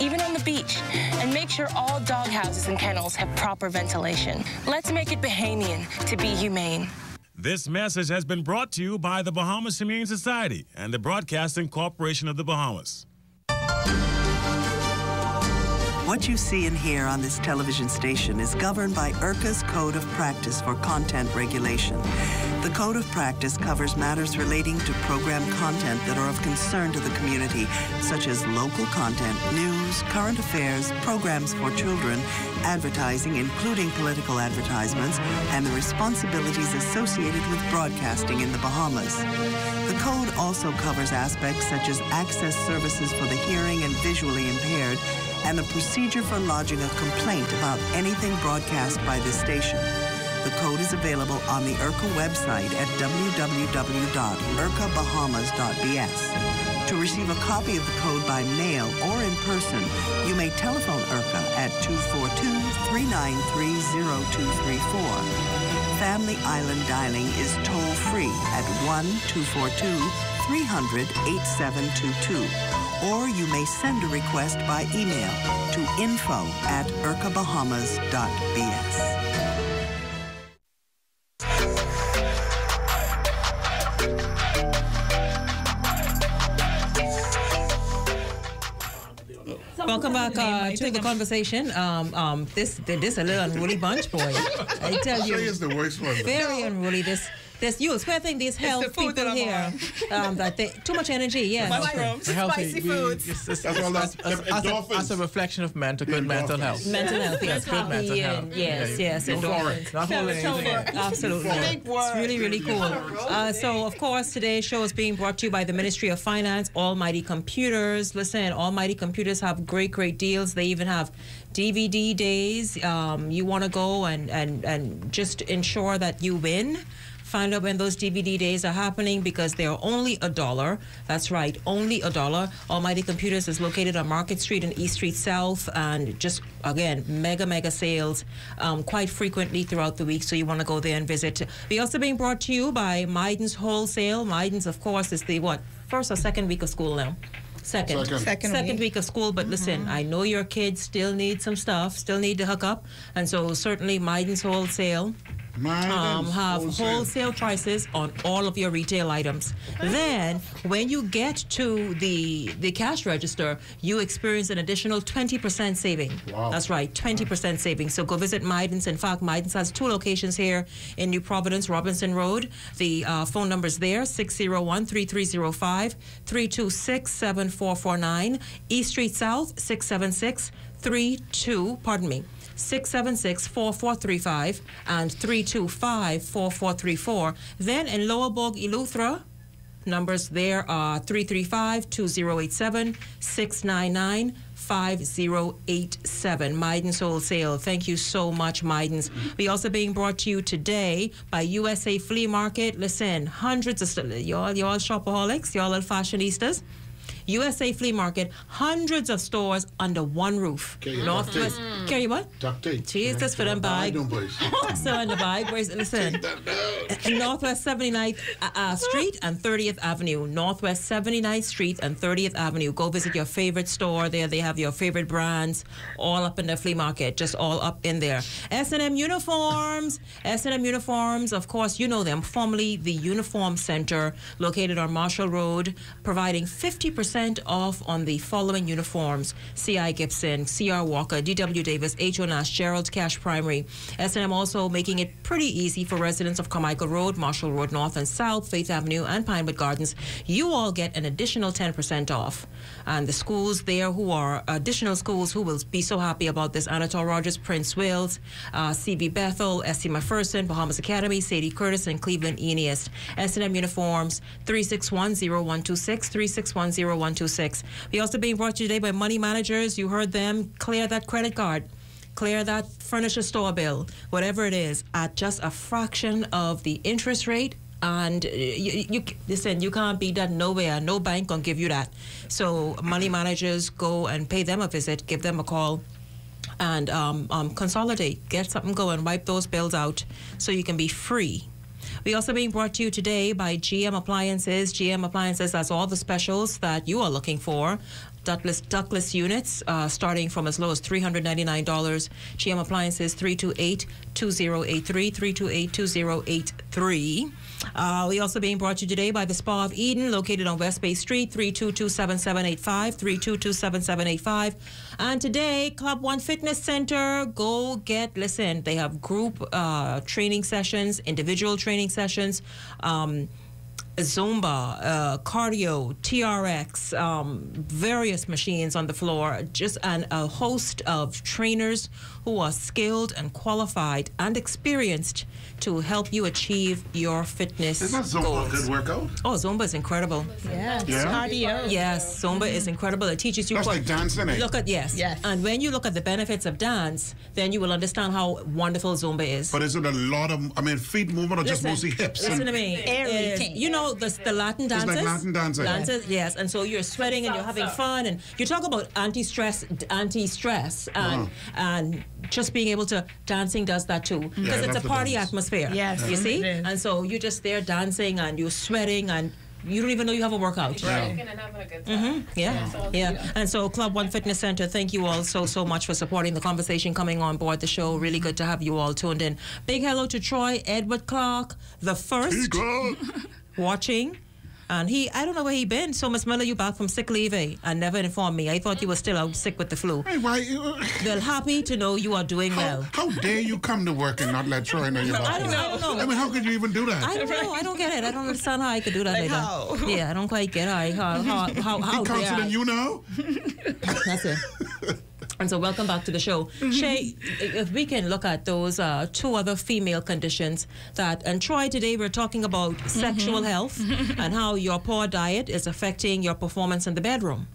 even on the beach. And make sure all dog houses and kennels have proper ventilation. Let's make it Bahamian to be humane. This message has been brought to you by the Bahamas Humane Society and the Broadcasting Corporation of the Bahamas. What you see and hear on this television station is governed by IRCA's Code of Practice for Content Regulation. The Code of Practice covers matters relating to program content that are of concern to the community, such as local content, news, current affairs, programs for children, advertising, including political advertisements, and the responsibilities associated with broadcasting in the Bahamas. The Code also covers aspects such as access services for the hearing and visually impaired, and the procedure for lodging a complaint about anything broadcast by this station. The code is available on the IRCA website at www.ircabahamas.bs. To receive a copy of the code by mail or in person, you may telephone IRCA at 242-393-0234. Family Island dialing is toll-free at 1-242-393-0234. 300-8722. Or you may send a request by email to info@irkabahamas.bs. Welcome back to the conversation. This a little unruly bunch, boy. I tell you, Shay is the worst one. Very unruly. This you especially these health people here that they too much energy. Yeah, Mushrooms, spicy foods. That's a reflection of good mental health. Mental health, yes, good mental health. Yes, endorphins. Not holding anything. Absolutely, it's really cool. So of course today's show is being brought to you by the Ministry of Finance, Almighty Computers. Listen, Almighty Computers have great deals. They even have DVD days. You want to go and just ensure that you win. Find out when those DVD days are happening because they are only $1. That's right, only $1. Almighty Computers is located on Market Street and East Street South, and just again mega sales quite frequently throughout the week. So you want to go there and visit. We also being brought to you by Maiden's Wholesale. Maiden's, of course, is the first or second week of school now. Second week of school, but listen, I know your kids still need some stuff, still need to hook up, and so certainly Maiden's Wholesale have wholesale prices on all of your retail items. Then, when you get to the cash register, you experience an additional 20% saving. Wow. That's right, 20% saving. So go visit Maiden's. In fact, Maiden's has 2 locations here in New Providence, Robinson Road. The phone number's there, 601-3305, 326-7449. East Street South, 676-4435 and 325-4434. Then in Lower Bourg, Eleuthera, numbers there are 335-2087, 699-5087. Maiden's Wholesale. Thank you so much, Maiden's. We also being brought to you today by USA Flea Market. Listen, hundreds of y'all shopaholics, y'all little fashionistas. USA Flea Market, hundreds of stores under one roof. Northwest. Carry what? Duct tape. Jesus for them bag. So in the bag. Listen. Northwest 79th Street and 30th Avenue. Northwest 79th Street and 30th Avenue. Go visit your favorite store there. They have your favorite brands all up in the flea market. Just all up in there. S&M Uniforms. S&M Uniforms, of course, you know them. Formerly the Uniform Center, located on Marshall Road, providing 50% off on the following uniforms: C.I. Gibson, C.R. Walker, D.W. Davis, H.O. Nash, Gerald Cash Primary. S&M also making it pretty easy for residents of Carmichael Road, Marshall Road North and South, Faith Avenue and Pinewood Gardens. You all get an additional 10% off. And the schools there who are additional schools who will be so happy about this: Anatole Rogers, Prince Wales, C.B. Bethel, S.C. McPherson, Bahamas Academy, Sadie Curtis and Cleveland East. S&M Uniforms, 361-0126, 361-0126. We also being brought to you today by Money Managers. You heard them. Clear that credit card. Clear that furniture store bill, whatever it is, at just a fraction of the interest rate. And you listen, you can't beat that nowhere. No bank gonna give you that. So Money Managers, go and pay them a visit, give them a call, and consolidate, get something going, wipe those bills out so you can be free. We also being brought to you today by GM Appliances. GM Appliances has all the specials that you are looking for. Ductless units starting from as low as $399. GM Appliances, 328-2083, 328-2083. We also being brought to you today by the Spa of Eden, located on West Bay Street, 322-7785, 322-7785. And today, Club One Fitness Center, go get, listen, they have group training sessions, individual training sessions, Zumba, cardio, TRX, various machines on the floor, just a host of trainers who are skilled and qualified and experienced to help you achieve your fitness Isn't Zumba goals. a good workout? Oh, Zumba is incredible. Yes. Yeah? Cardio. Yes, Zumba is incredible. It teaches you. That's like dancing, eh? Look at yes. And when you look at the benefits of dance, then you will understand how wonderful Zumba is. But is it a lot of, feet movement or just mostly hips? Listen to me. You know the Latin dances. It's like Latin dancing. Dances, yes. And so you're sweating and you're having fun, and you talk about anti-stress, and just being able to dancing does that too, because it's a party atmosphere. Yes, you see. it is. And so you're just there dancing and you're sweating and you don't even know you have a workout. Right. And having a good time. Yeah. And so Club One Fitness Center, thank you all so much for supporting the conversation, coming on board the show. Really good to have you all tuned in. Big hello to Troy Edward Clark, the first watching. And I don't know where he been. So, Miss Miller, you back from sick leave, and never informed me. I thought you were still out sick with the flu. Hey, why? Well, happy to know you are doing well. How dare you come to work and not let Troy know you're back? I don't know. I mean, how could you even do that? I don't know. I don't get it. I don't understand how I could do that either. How? Yeah, I don't quite get how He counseling you now? That's it. And so welcome back to the show. Shay, if we can look at those two other female conditions and Troy, today we're talking about sexual health and how your poor diet is affecting your performance in the bedroom.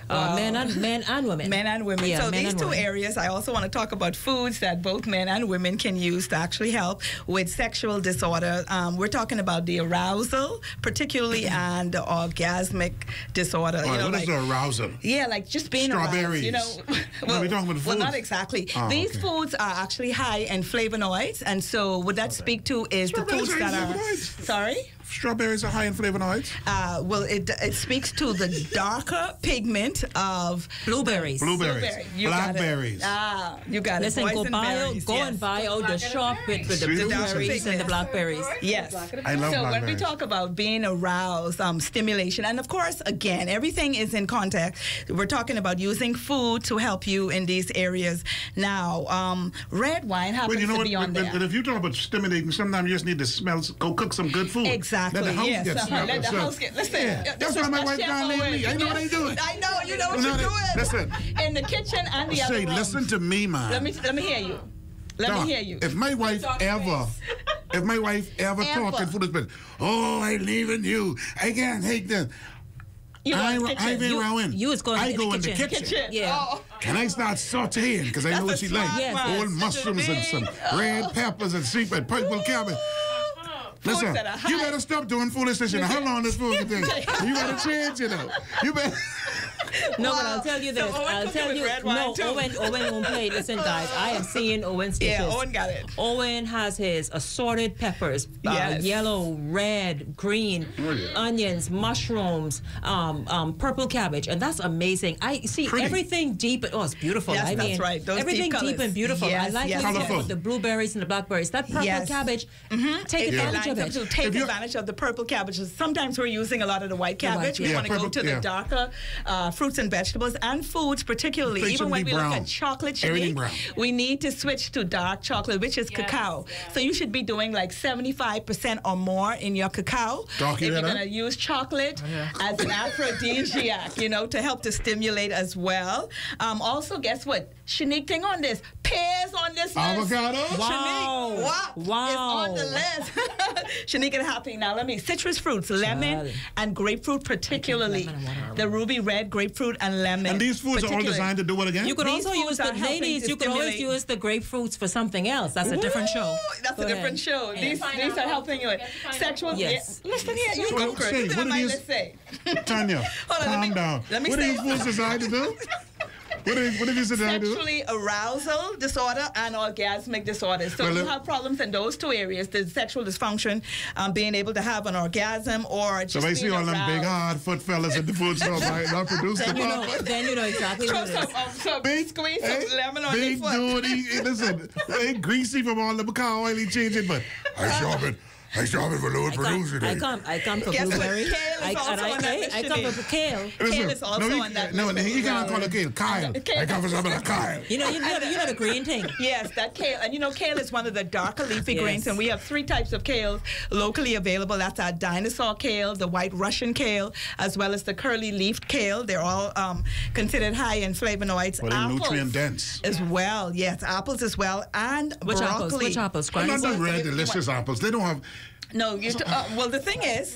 Men and women. Men and women. Yeah, so men these and two women. areas, I also want to talk about foods that both men and women can use to actually help with sexual disorder. We're talking about the arousal, particularly, and the orgasmic disorder. Right, what is the arousal? Yeah, like just being strawberries. aroused. Well, we're talking about well, foods. not exactly. Oh, These foods are actually high in flavonoids, and so what that speak to is the foods that are. Sorry. Strawberries are high in flavonoids? Well, it speaks to the darker pigment of blueberries. You Blackberries. You got it. Listen, go and buy out the shop with the blueberries and the blackberries. Yes. I love so blackberries. when we talk about being aroused, stimulation, and of course, again, everything is in context. We're talking about using food to help you in these areas. Now, red wine happens to be on there. But if you talk about stimulating, sometimes you just need to go cook some good food. Exactly. Let the house get smelled. Let the house get. Listen. Yeah. That's why my wife can't leave me. I know what I'm doing. I know. You know what you're doing. Listen. In the kitchen and the other room. Listen to me, man. Let me hear you. Let me hear you. If my wife ever talking food, it's oh, I leaving you. I can't take this. I go in the kitchen. Yeah. Oh. Can I start sauteing? Because I know what she likes. Yes. Old mushrooms and some red peppers and sweet and purple cabbage. Listen, you better stop doing foolishness. You know how long this food can take. You better change, you know. You better. No, but I'll tell you this. I'll tell you. No, Owen won't play. Listen, guys, I am seeing Owen's dishes. Yeah, Owen got it. Owen has his assorted peppers, yellow, red, green, onions, mushrooms, purple cabbage, and that's amazing. I see everything deep. Oh, it's beautiful. Yes, I mean, that's right. Those everything deep and beautiful. Yes, I like the blueberries and the blackberries. That purple cabbage. Take advantage of it. Take advantage of the purple cabbages. Sometimes we're using a lot of the white cabbage. We want to go to the darker fruits and vegetables and foods, particularly. Even when we look at chocolate, Shenique, we need to switch to dark chocolate, which is cacao. So you should be doing like 75% or more in your cacao. If you're going to use chocolate as an aphrodisiac, you know, to help to stimulate as well. Also, guess what? Shenique, thing on this. Pears on this list. Avocado? Wow. Shenique, wow. It's on the list. Shenique and Happy. Now, citrus fruits, lemon and grapefruit particularly. The ruby red grapefruit and lemon. And these foods are all designed to do what again? You could also use the ladies. You could always use the grapefruits for something else. That's a different show. That's a different show. These are helping you with sexual. Yes. Listen here, you go, Chris. What did you say? Tanya, calm down. What are these foods designed to do? What did you say? Sexually arousal disorder and orgasmic disorder. So you have problems in those two areas: the sexual dysfunction, being able to have an orgasm, or just so I see all aroused. them big hard foot fellas at the food store not produce the then you know exactly what it is. Squeeze some lemon on their foot. Dude, listen, ain't greasy from all the cow oil he changing, but I sharpen for lower producer. I come for blueberry. I come for kale. Kale is also on that list. No, you can't call it kale. Kyle. I come for some of the Kyle. You know the green thing. Yes, that kale. And kale is one of the darker leafy greens, and we have 3 types of kale locally available. That's our dinosaur kale, the white Russian kale, as well as the curly leafed kale. They're all considered high in flavonoids. But they're nutrient dense. As well, yes. Apples as well, and Which broccoli. Which apples? Not the red, delicious apples. They don't have... No, well, the thing is,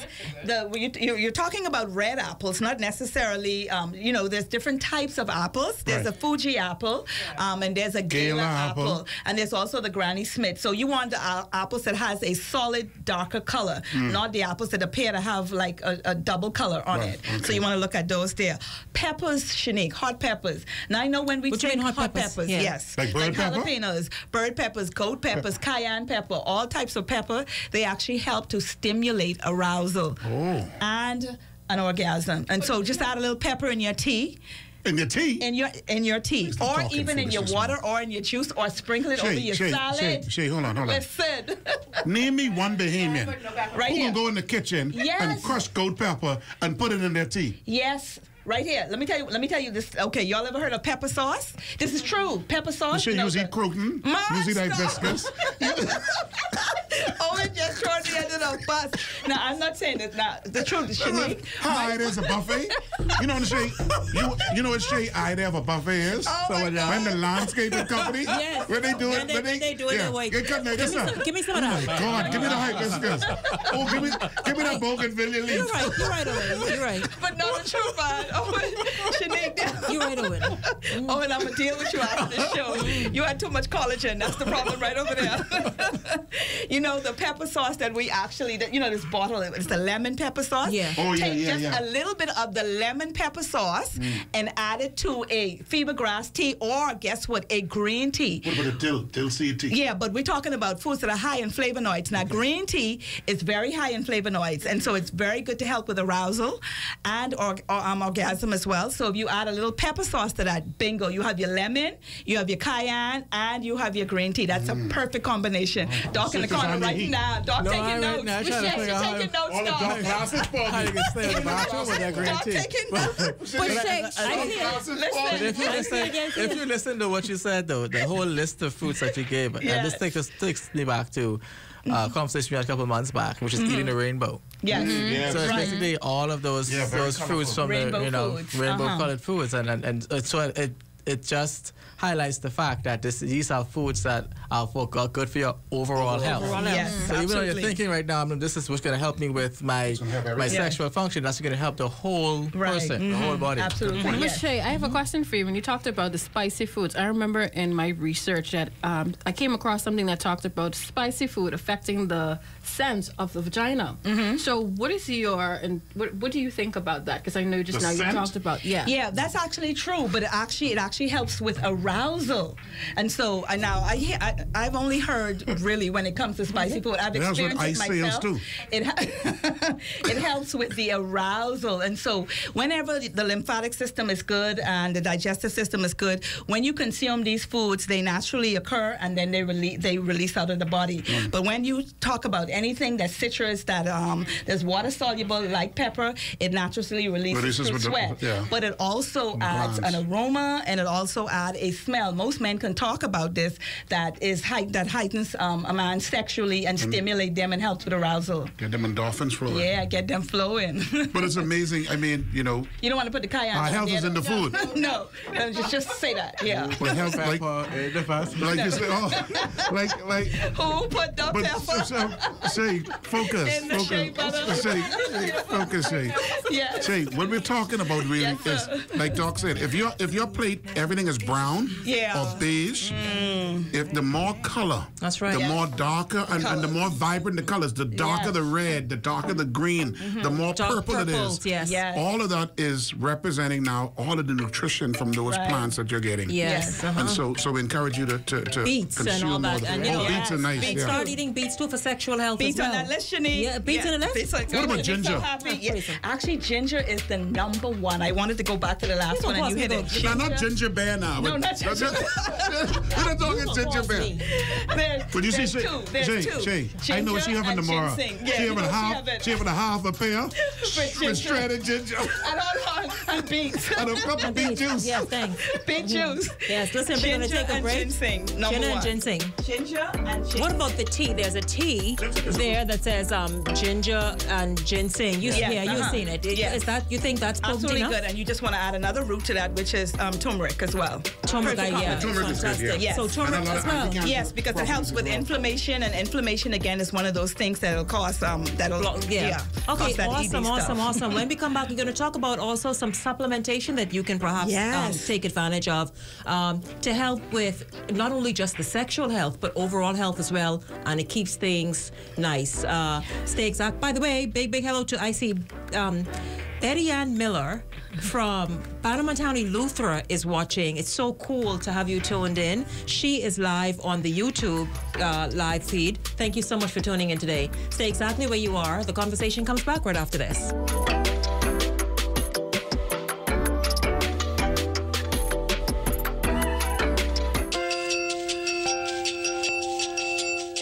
you're talking about red apples, not necessarily, there's different types of apples. There's a Fuji apple, and there's a Gala apple, and there's also the Granny Smith. So you want the apples that has a solid, darker color, not the apples that appear to have like a double color on it. Okay. So you want to look at those there. Peppers, Shenique, hot peppers. Now I know when we drink hot peppers, yes. Like bird pepper? Jalapenos, bird peppers, goat peppers, cayenne pepper, all types of pepper. They actually help to stimulate arousal and an orgasm. And so just add a little pepper in your tea. In your tea? In your tea. Or even in your water or in your juice, or sprinkle it over your salad. Shay, hold on. Listen. Name me one Bahamian who will go in the kitchen and crush goat pepper and put it in their tea. Yes. Right here. Let me tell you this. Okay, y'all ever heard of pepper sauce? This is true. Pepper sauce. You eat croton. You eat hibiscus. Owen just throwing me under the bus. Now, I'm not saying this. Now, the truth is, Shenique. Hi, there's a buffet. You know what Shay? You know what Shay? I have a buffet is. When the landscaping company. Yes. When they do it. When they do it that way. Give me some of that. God, give me the hibiscus. Oh, give me that bougainvillea leaf. You're right, Owen. You're right. But no, the truth, man. Owen, Shenique. You're right, Owen. Owen, I'm gonna deal with you after the show. You had too much collagen. That's the problem right over there. You know, the pepper sauce that we actually, this bottle, it's the lemon pepper sauce. Yeah. Take just a little bit of the lemon pepper sauce and add it to a fever grass tea, or guess what, a green tea. What about a dill seed tea? Yeah, but we're talking about foods that are high in flavonoids. Now, green tea is very high in flavonoids, and so it's very good to help with arousal and orgasm as well. So if you add a little pepper sauce to that, bingo, you have your lemon, you have your cayenne, and you have your green tea. That's a perfect combination. Doc in the corner right now. Doc taking notes. She's taking notes, all the dark glasses for How you can stay in the bathroom with that green Doc tea. taking notes. If you listen to what you said, though, the whole list of foods that you gave, and this takes me back to a conversation we had a couple of months back, which is eating the rainbow. Yes. So it's basically all of those foods from rainbow colored foods, and so it just highlights the fact that these are foods that are good for your overall health. Yes, so even though you're thinking right now, this is what's going to help me with my sexual function, that's going to help the whole person, the whole body. Absolutely. Miss Shay, I have a question for you. When you talked about the spicy foods, I remember in my research that I came across something that talked about spicy food affecting the sense of the vagina. So what is what do you think about that? Because I know just now you talked about Yeah, that's actually true, but it actually helps with arousal. And so now I've only heard really when it comes to spicy food. I've experienced it myself. Too. It helps with the arousal. And so whenever the lymphatic system is good and the digestive system is good, when you consume these foods, they naturally occur and then they release out of the body. But when you talk about anything that's citrus, that there's water soluble like pepper, it naturally releases through sweat. But it also adds an aroma, and it also adds a smell. Most men can talk about this, that heightens a man sexually and stimulate them and helps with arousal. Get them endorphins flowing. Yeah, get them flowing. But it's amazing. I mean, you don't want to put the cayenne. Our health is in the food. No, just say that. Yeah. But health, like you say, like who put the pepper? Say, focus. Focus, Shay. Yes. Shay, what we're talking about really is, like Doc said, if your plate everything is brown or beige, if the more color, the more darker and the more vibrant the colors, the darker the red, the darker the green, the more purple it is. Yes. All of that is representing now all of the nutrition from those plants that you're getting. Yes. And so we encourage you to beets consume and all that. beets are nice. Beets, start eating beets too for sexual health beets as well. on that list, Shenique. Yeah, beets on the list. What about ginger? Actually, ginger is the #1. I wanted to go back to the last one and you hit it. No, not ginger bear now. No, not ginger bear. We're not talking ginger bear. But you see, Shay, I know what she having tomorrow. She having a half a pear with shredded ginger. And beets. And a cup of beet juice. Yes, thanks. Beet juice. Yes, listen, we're going to take a break. Ginseng, Ginger and ginseng. Ginger and ginseng. What about the tea? There's a tea there that says ginger and ginseng. You've seen it. Is that, you think that's absolutely good? And you just want to add another root to that, which is turmeric as well. Turmeric, turmeric is good, Yes. So turmeric as well. Yes, because it helps with inflammation, and inflammation again is one of those things that'll cause Okay, cause that awesome. When we come back, we're going to talk about also some supplementation that you can perhaps take advantage of to help with not only just the sexual health but overall health as well, and it keeps things nice. Stay exact. By the way, big hello to I see Eddie Ann Miller from Banamatowny Luthra is watching. It's so cool to have you tuned in. She is live on the YouTube live feed. Thank you so much for tuning in today. Stay exactly where you are. The conversation comes back right after this.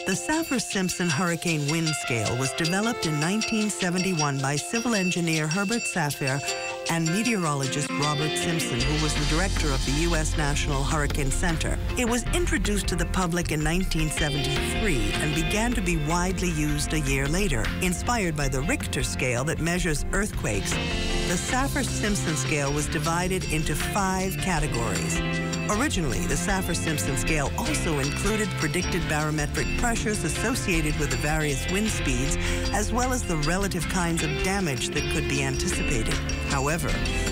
The Saffir-Simpson Hurricane Wind Scale was developed in 1971 by civil engineer Herbert Saffir and meteorologist Robert Simpson, who was the director of the U.S. National Hurricane Center. It was introduced to the public in 1973 and began to be widely used a year later. Inspired by the Richter scale that measures earthquakes, the Saffir-Simpson scale was divided into 5 categories. Originally, the Saffir-Simpson scale also included predicted barometric pressures associated with the various wind speeds, as well as the relative kinds of damage that could be anticipated. However,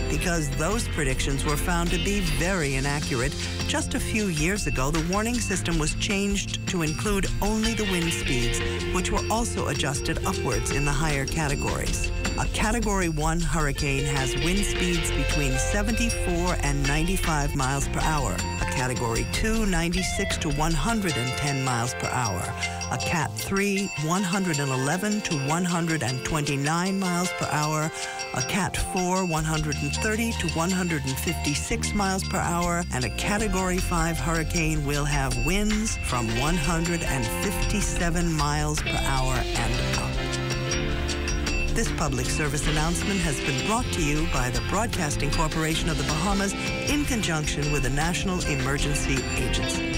because those predictions were found to be very inaccurate, just a few years ago, the warning system was changed to include only the wind speeds, which were also adjusted upwards in the higher categories. A Category 1 hurricane has wind speeds between 74 and 95 miles per hour. A Category 2, 96 to 110 miles per hour. A Cat 3, 111 to 129 miles per hour. A Cat 4, 130 to 156 miles per hour. And a Category 5 hurricane will have winds from 157 miles per hour and up. This public service announcement has been brought to you by the Broadcasting Corporation of the Bahamas in conjunction with the National Emergency Agency.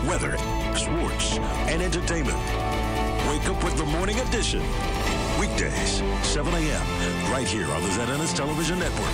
weather, sports, and entertainment. Wake up with the Morning Edition. Weekdays, 7 a.m., right here on the ZNS Television Network.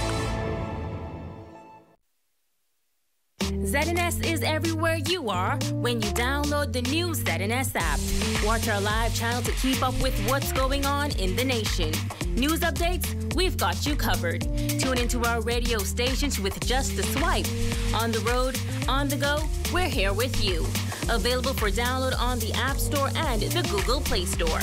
ZNS is everywhere you are when you download the new ZNS app. Watch our live channel to keep up with what's going on in the nation. News updates, we've got you covered. Tune into our radio stations with just a swipe. On the road, on the go, we're here with you. Available for download on the App Store and the Google Play Store.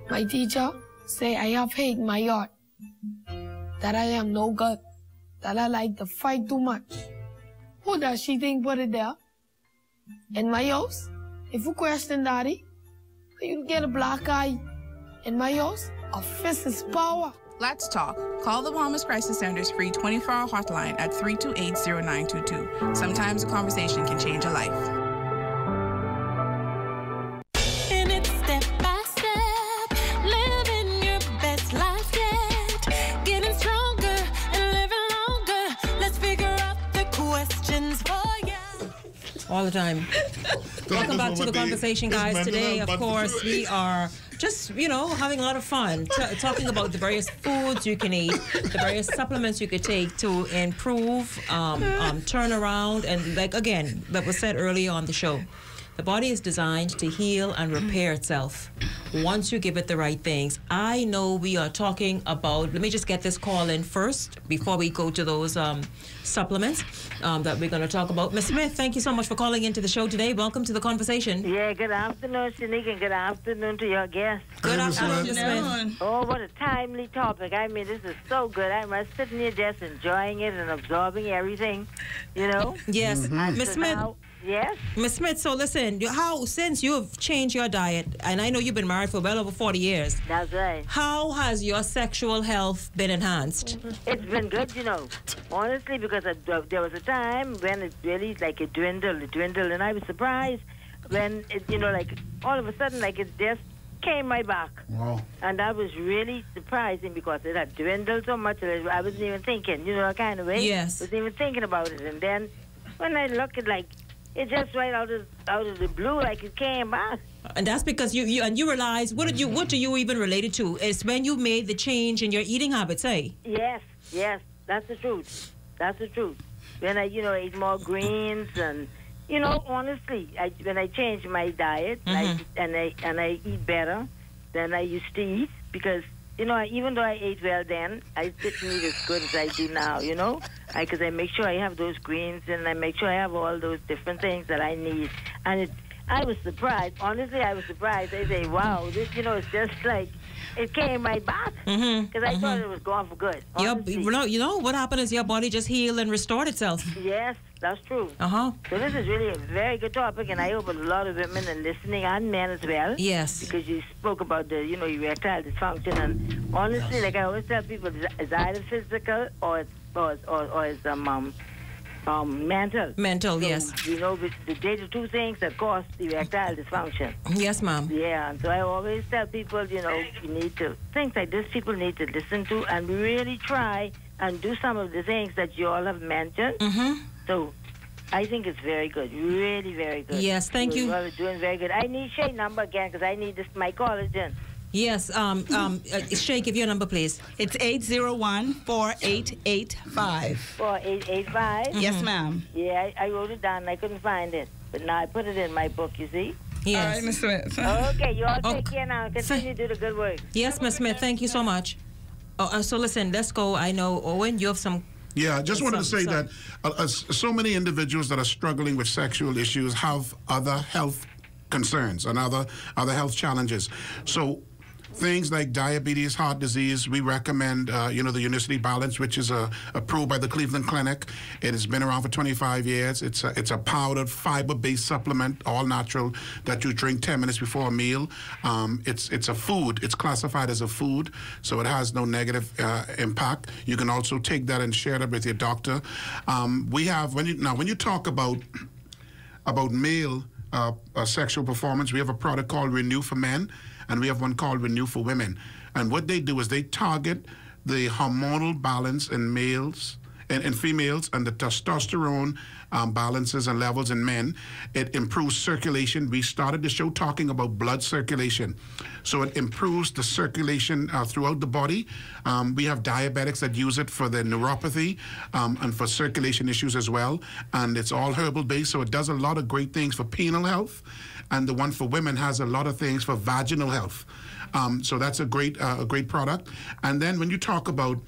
My teacher say I have hate my yard. That I am no good, that I like to fight too much. Who does she think put it there? In my house, if you question Daddy, you get a black eye. In my house, a fist is power. Let's talk. Call the Bahamas Crisis Center's free 24-hour hotline at 328-0922. Sometimes a conversation can change a life. All the time. Welcome back to the conversation, guys. Today, of course, we are just, having a lot of fun, talking about the various foods you can eat, the various supplements you could take to improve, turnaround, and again, that was said earlier on the show. The body is designed to heal and repair itself once you give it the right things. I know we are talking about, let me just get this call in first before we go to those supplements that we're going to talk about. Ms. Smith, thank you so much for calling into the show today. Welcome to the conversation. Yeah, good afternoon, Shenique, and good afternoon to your guests. Good afternoon, Ms. Smith. Oh, what a timely topic. I mean, this is so good. I'm sitting here just enjoying it and absorbing everything, Yes. Ms. Smith. Yes. Miss Smith, so listen, since you've changed your diet, and I know you've been married for well over 40 years. That's right. How has your sexual health been enhanced? It's been good, honestly, because there was a time when it really, it dwindled, and I was surprised when it, all of a sudden, it just came right back. Wow. And that was really surprising because it had dwindled so much that I wasn't even thinking, that kind of way. Yes. I wasn't even thinking about it. And then when I look at, it just right out of the blue, it came back. And that's because you realize, what do you even relate it to? It's when you made the change in your eating habits, eh? Yes, that's the truth. That's the truth. When I, eat more greens and, honestly, when I changed my diet and I eat better than I used to eat because, even though I ate well then, I didn't eat as good as I do now, because I make sure I have those greens and I make sure I have all those different things that I need. And I was surprised. Honestly, I was surprised. I say, wow, this, it's just it came right back because I thought it was gone for good. What happened is your body just healed and restored itself. Yes, that's true. So this is really a very good topic, and I hope a lot of women are listening and men as well. Yes. Because you spoke about the, erectile dysfunction, and honestly, like I always tell people, it's either physical or it's mental. Mental, so, yes. They're the two things that cause erectile dysfunction. Yes, ma'am. Yeah, and so I always tell people, you need to, things like this people need to listen to and really try and do some of the things that you all have mentioned. So I think it's very good, really very good. Yes, thank you. You're doing very good. I need Shay's number again because I need my college in. Yes, Shay, give your number, please. It's 801-4885. 4885? Yes, ma'am. Yeah, I wrote it down and I couldn't find it. But now I put it in my book, you see? Yes. All right, Miss Smith. Okay, you all take care now and continue to do the good work. Yes, Miss Smith, thank you so much. So listen, let's go. I know, Owen, you have some... Yeah, I just wanted to say that so many individuals that are struggling with sexual issues have other health concerns and other health challenges. So things like diabetes, heart disease, we recommend, the Unicity Balance, which is approved by the Cleveland Clinic. It has been around for 25 years. It's a powdered, fiber-based supplement, all natural, that you drink 10 minutes before a meal. It's a food. It's classified as a food, so it has no negative impact. You can also take that and share that with your doctor. We have, when you talk about male sexual performance, we have a product called Renew for Men, and we have one called Renew for Women. And what they do is they target the hormonal balance in males and females and the testosterone balances and levels in men. It improves circulation. We started the show talking about blood circulation. So it improves the circulation throughout the body. We have diabetics that use it for their neuropathy and for circulation issues as well. And it's all herbal based, so it does a lot of great things for penile health. And the one for women has a lot of things for vaginal health. So that's a great product. And then when you talk about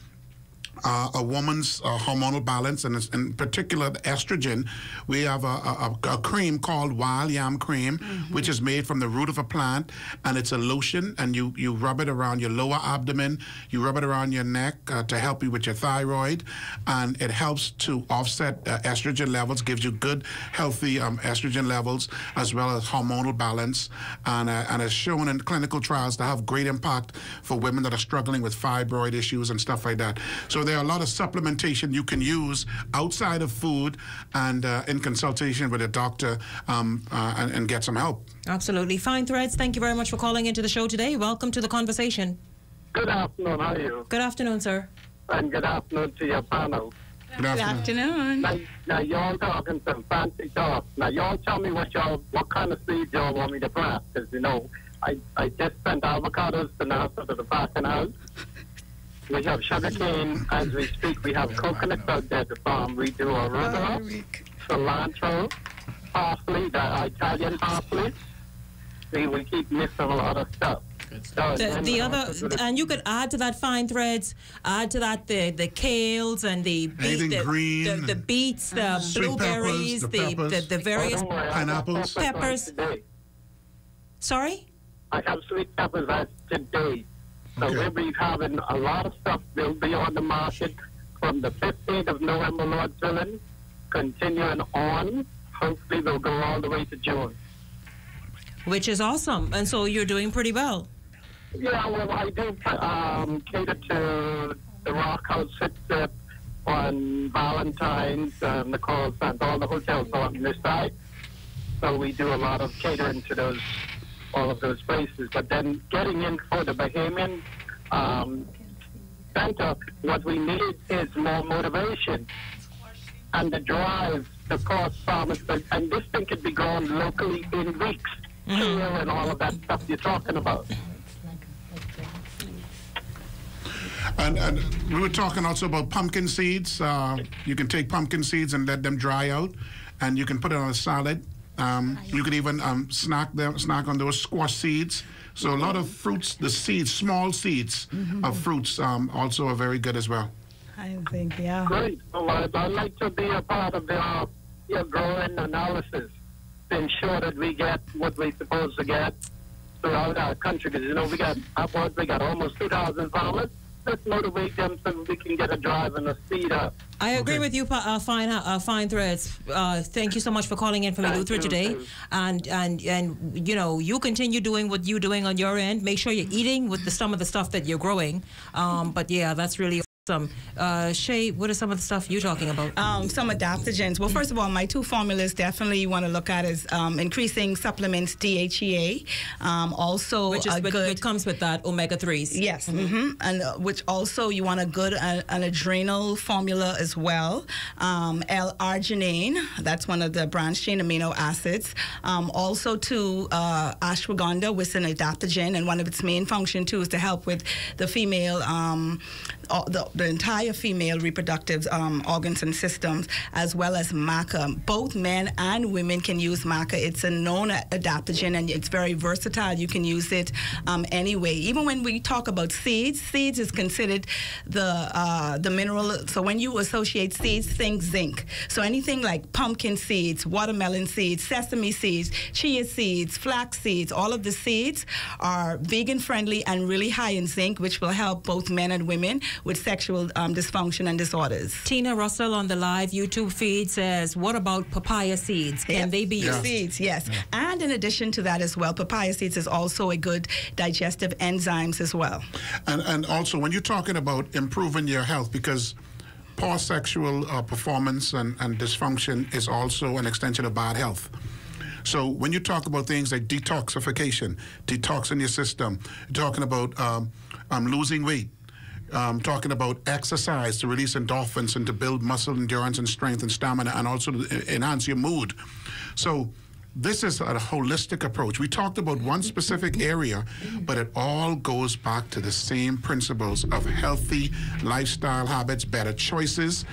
a woman's hormonal balance, and in particular the estrogen, we have a cream called Wild Yam Cream, which is made from the root of a plant, and it's a lotion, and you rub it around your lower abdomen, you rub it around your neck to help you with your thyroid, and it helps to offset estrogen levels, gives you good, healthy estrogen levels, as well as hormonal balance, and is shown in clinical trials to have great impact for women that are struggling with fibroid issues and stuff like that. So there are a lot of supplementation you can use outside of food and in consultation with a doctor and get some help. Absolutely. Fine Threads, thank you very much for calling into the show today. Welcome to the conversation. Good afternoon. How are you? Good afternoon, sir. And good afternoon to your panel. Good afternoon. Now y'all talking some fancy talk. Now y'all tell me what kind of seeds y'all want me to plant. Because, I just sent avocados to NASA to the parking house. We have sugarcane as we speak. We have coconuts out there to farm. We do arugula, cilantro, parsley, the Italian parsley. We keep missing a lot of stuff. And you could add to that Fine Threads, add to that the kales and the beets, the blueberries, the various pineapples, peppers. Sorry? I have sweet peppers as today. So we'll be having a lot of stuff will be on the market from the 15th of November, Lord willing, continuing on hopefully they'll go all the way to June. Which is awesome. And so you're doing pretty well. Yeah, well, I do cater to the Rock House Sip on Valentine's and, of course, and all the hotels on this side. So we do a lot of catering to all of those places. But then getting in for the Bahamian center, what we need is more motivation and the drive to cause farmers. And this thing could be grown locally in weeks, and all of that stuff you're talking about. And we were talking also about pumpkin seeds. You can take pumpkin seeds and let them dry out, and you can put it on a salad. You could even snack on those squash seeds. So a lot of fruits, the seeds, small seeds of fruits also are very good as well. I think, yeah. Great. Well, I'd like to be a part of the growing analysis to ensure that we get what we're supposed to get throughout our country. Because, you know, we got almost 2,000 farmers. Let's motivate them so we can get a drive and a speed up. I agree with you, Fine Threads. Thank you so much for calling in from Eleuthera today. And you know, you continue doing what you're doing on your end. Make sure you're eating with some of the stuff that you're growing. But yeah, that's really awesome. Shay, what are some of the stuff you're talking about? Some adaptogens. Well, first of all, my two formulas definitely you want to look at is increasing supplements DHEA. Also, which comes with that omega-3s. Yes, and which also you want a good an adrenal formula as well. L-arginine, that's one of the branched chain amino acids. Also, too, ashwagandha, which is an adaptogen, and one of its main function too is to help with the female. The entire female reproductive organs and systems, as well as maca. Both men and women can use maca. It's a known adaptogen and it's very versatile. You can use it anyway. Even when we talk about seeds is considered the mineral. So when you associate seeds, think zinc. So anything like pumpkin seeds, watermelon seeds, sesame seeds, chia seeds, flax seeds, all of the seeds are vegan friendly and really high in zinc, which will help both men and women with sexual dysfunction and disorders. Tina Russell on the live YouTube feed says, what about papaya seeds? Can they be used? Seeds, yes. Yeah. And in addition to that as well, papaya seeds is also a good digestive enzymes as well. And also, when you're talking about improving your health, because poor sexual performance and dysfunction is also an extension of bad health. So when you talk about things like detoxification, detoxing your system, you're talking about losing weight, talking about exercise to release endorphins and to build muscle endurance and strength and stamina and also to enhance your mood. So this is a holistic approach. We talked about one specific area, but it all goes back to the same principles of healthy lifestyle habits, better choices,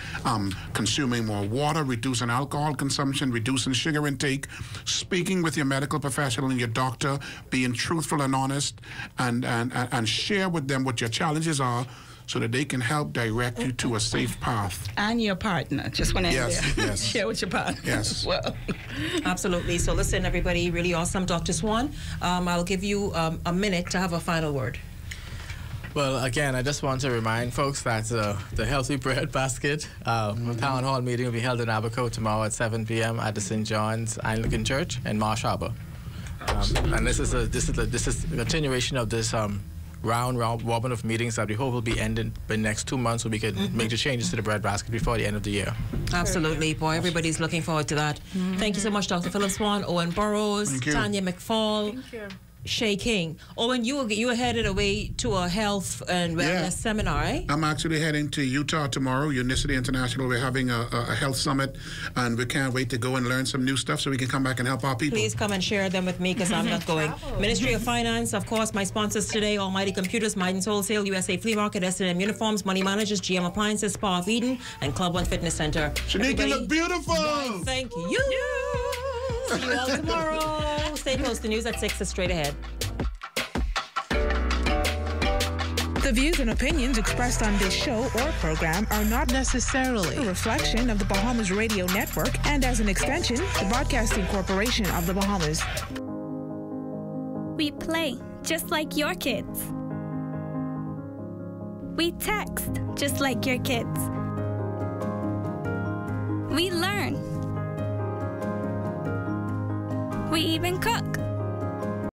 consuming more water, reducing alcohol consumption, reducing sugar intake, speaking with your medical professional and your doctor, being truthful and honest, and share with them what your challenges are, so that they can help direct you to a safe path. And your partner. Just want to yes. share with your partner as well. Absolutely. So listen, everybody, really awesome. Dr. Swan, I'll give you a minute to have a final word. Well, again, I just want to remind folks that the Healthy Bread Basket town hall meeting will be held in Abaco tomorrow at 7 p.m. at the St. John's Anglican Church in Marsh Harbor. And this is a continuation of this round robin of meetings that we hope will be ended in the next 2 months, so we can make the changes to the bread basket before the end of the year. Absolutely. Boy, everybody's looking forward to that. Thank you so much, Dr. Philip Swan, Owen Burrows, Tanya McFall. Thank you. Shay King. Owen, you are headed away to a health and wellness seminar, right? I'm actually heading to Utah tomorrow, Unicity International. We're having a health summit, and we can't wait to go and learn some new stuff so we can come back and help our people. Please come and share them with me, because I'm not going. Ministry of Finance, of course, my sponsors today, Almighty Computers, Miden's Wholesale, USA Flea Market, S&M Uniforms, Money Managers, GM Appliances, Spa of Eden, and Club One Fitness Center. Shenique, you look beautiful! Right, thank you! See you all tomorrow. Stay close to news at 6 is straight ahead. The views and opinions expressed on this show or program are not necessarily a reflection of the Bahamas Radio Network and, as an extension, the Broadcasting Corporation of the Bahamas. We play just like your kids. We text just like your kids. We learn We even cook.